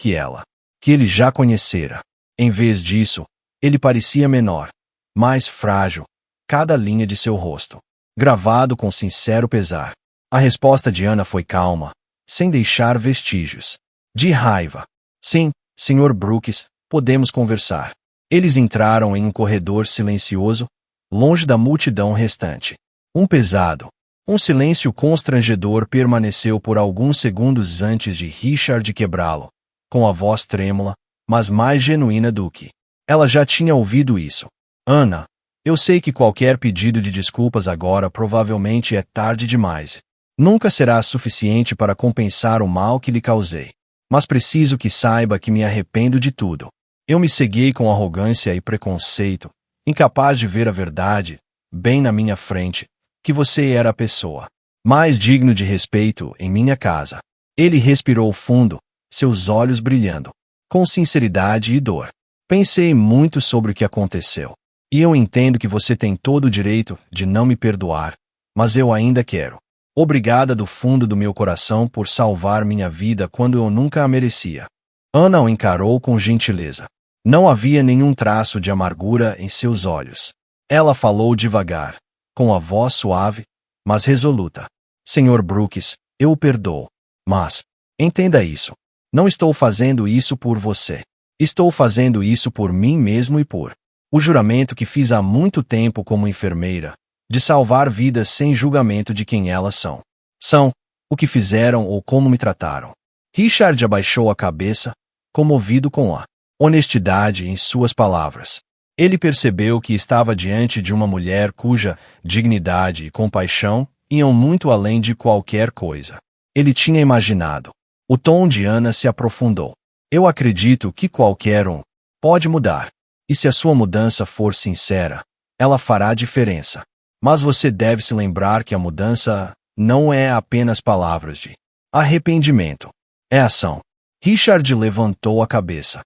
que ele já conhecera. Em vez disso, ele parecia menor, mais frágil, cada linha de seu rosto, gravado com sincero pesar. A resposta de Ana foi calma, sem deixar vestígios de raiva. Sim, Sr. Brooks, podemos conversar. Eles entraram em um corredor silencioso, longe da multidão restante. Um silêncio constrangedor permaneceu por alguns segundos antes de Richard quebrá-lo, com a voz trêmula, mas mais genuína do que ela já tinha ouvido isso. Ana, eu sei que qualquer pedido de desculpas agora provavelmente é tarde demais. Nunca será suficiente para compensar o mal que lhe causei. Mas preciso que saiba que me arrependo de tudo. Eu me ceguei com arrogância e preconceito, incapaz de ver a verdade, bem na minha frente, que você era a pessoa mais digna de respeito em minha casa. Ele respirou fundo, seus olhos brilhando, com sinceridade e dor. Pensei muito sobre o que aconteceu. E eu entendo que você tem todo o direito de não me perdoar, mas eu ainda quero. Obrigada do fundo do meu coração por salvar minha vida quando eu nunca a merecia. Ana o encarou com gentileza. Não havia nenhum traço de amargura em seus olhos. Ela falou devagar, com a voz suave, mas resoluta. Sr. Brooks, eu o perdoo. Mas, entenda isso. Não estou fazendo isso por você. Estou fazendo isso por mim mesmo e por o juramento que fiz há muito tempo como enfermeira, de salvar vidas sem julgamento de quem elas são, o que fizeram ou como me trataram. Richard abaixou a cabeça, comovido com a honestidade em suas palavras. Ele percebeu que estava diante de uma mulher cuja dignidade e compaixão iam muito além de qualquer coisa ele tinha imaginado. O tom de Ana se aprofundou. Eu acredito que qualquer um pode mudar. E se a sua mudança for sincera, ela fará diferença. Mas você deve se lembrar que a mudança não é apenas palavras de arrependimento. É ação. Richard levantou a cabeça.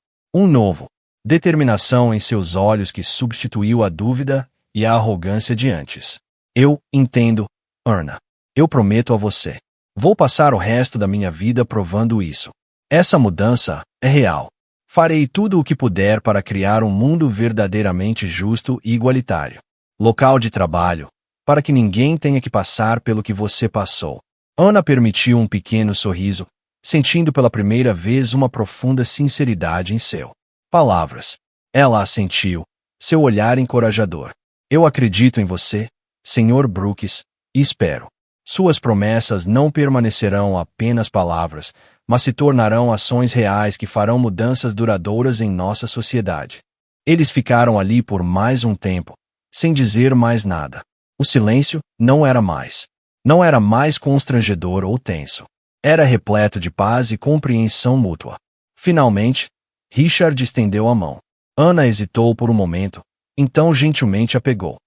Determinação em seus olhos que substituiu a dúvida e a arrogância de antes. Eu entendo, Ana. Eu prometo a você. Vou passar o resto da minha vida provando isso. Essa mudança é real. Farei tudo o que puder para criar um mundo verdadeiramente justo e igualitário. Local de trabalho, para que ninguém tenha que passar pelo que você passou. Ana permitiu um pequeno sorriso, sentindo pela primeira vez uma profunda sinceridade em seu palavras. Ela assentiu, seu olhar encorajador. Eu acredito em você, Sr. Brooks, e espero. Suas promessas não permanecerão apenas palavras, mas se tornarão ações reais que farão mudanças duradouras em nossa sociedade. Eles ficaram ali por mais um tempo, sem dizer mais nada. O silêncio não era mais constrangedor ou tenso. Era repleto de paz e compreensão mútua. Finalmente, Richard estendeu a mão. Ana hesitou por um momento, então gentilmente a pegou.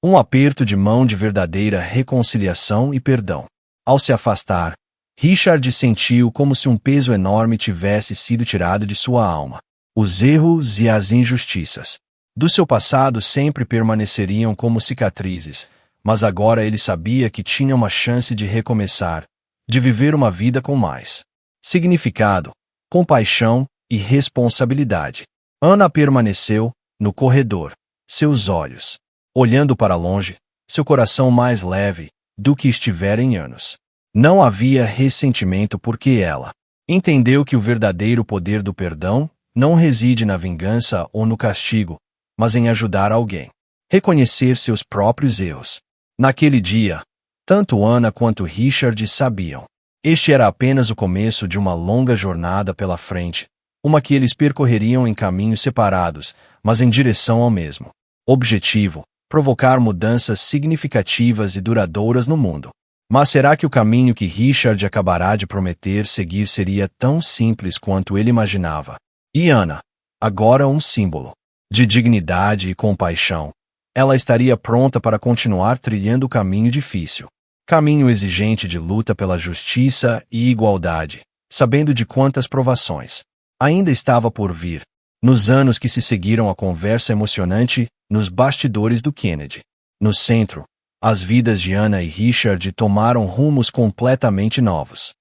Um aperto de mão de verdadeira reconciliação e perdão. Ao se afastar, Richard sentiu como se um peso enorme tivesse sido tirado de sua alma. Os erros e as injustiças do seu passado sempre permaneceriam como cicatrizes, mas agora ele sabia que tinha uma chance de recomeçar, de viver uma vida com mais significado, compaixão e responsabilidade. Ana permaneceu, no corredor, seus olhos olhando para longe, seu coração mais leve do que estivera em anos. Não havia ressentimento porque ela entendeu que o verdadeiro poder do perdão não reside na vingança ou no castigo, mas em ajudar alguém a reconhecer seus próprios erros. Naquele dia, tanto Ana quanto Richard sabiam. Este era apenas o começo de uma longa jornada pela frente, uma que eles percorreriam em caminhos separados, mas em direção ao mesmo objetivo: provocar mudanças significativas e duradouras no mundo. Mas será que o caminho que Richard acabará de prometer seguir seria tão simples quanto ele imaginava? E Ana, agora um símbolo de dignidade e compaixão, ela estaria pronta para continuar trilhando o caminho difícil, caminho exigente de luta pela justiça e igualdade, sabendo de quantas provações ainda estava por vir. Nos anos que se seguiram à conversa emocionante nos bastidores do Kennedy. No centro, as vidas de Ana e Richard tomaram rumos completamente novos.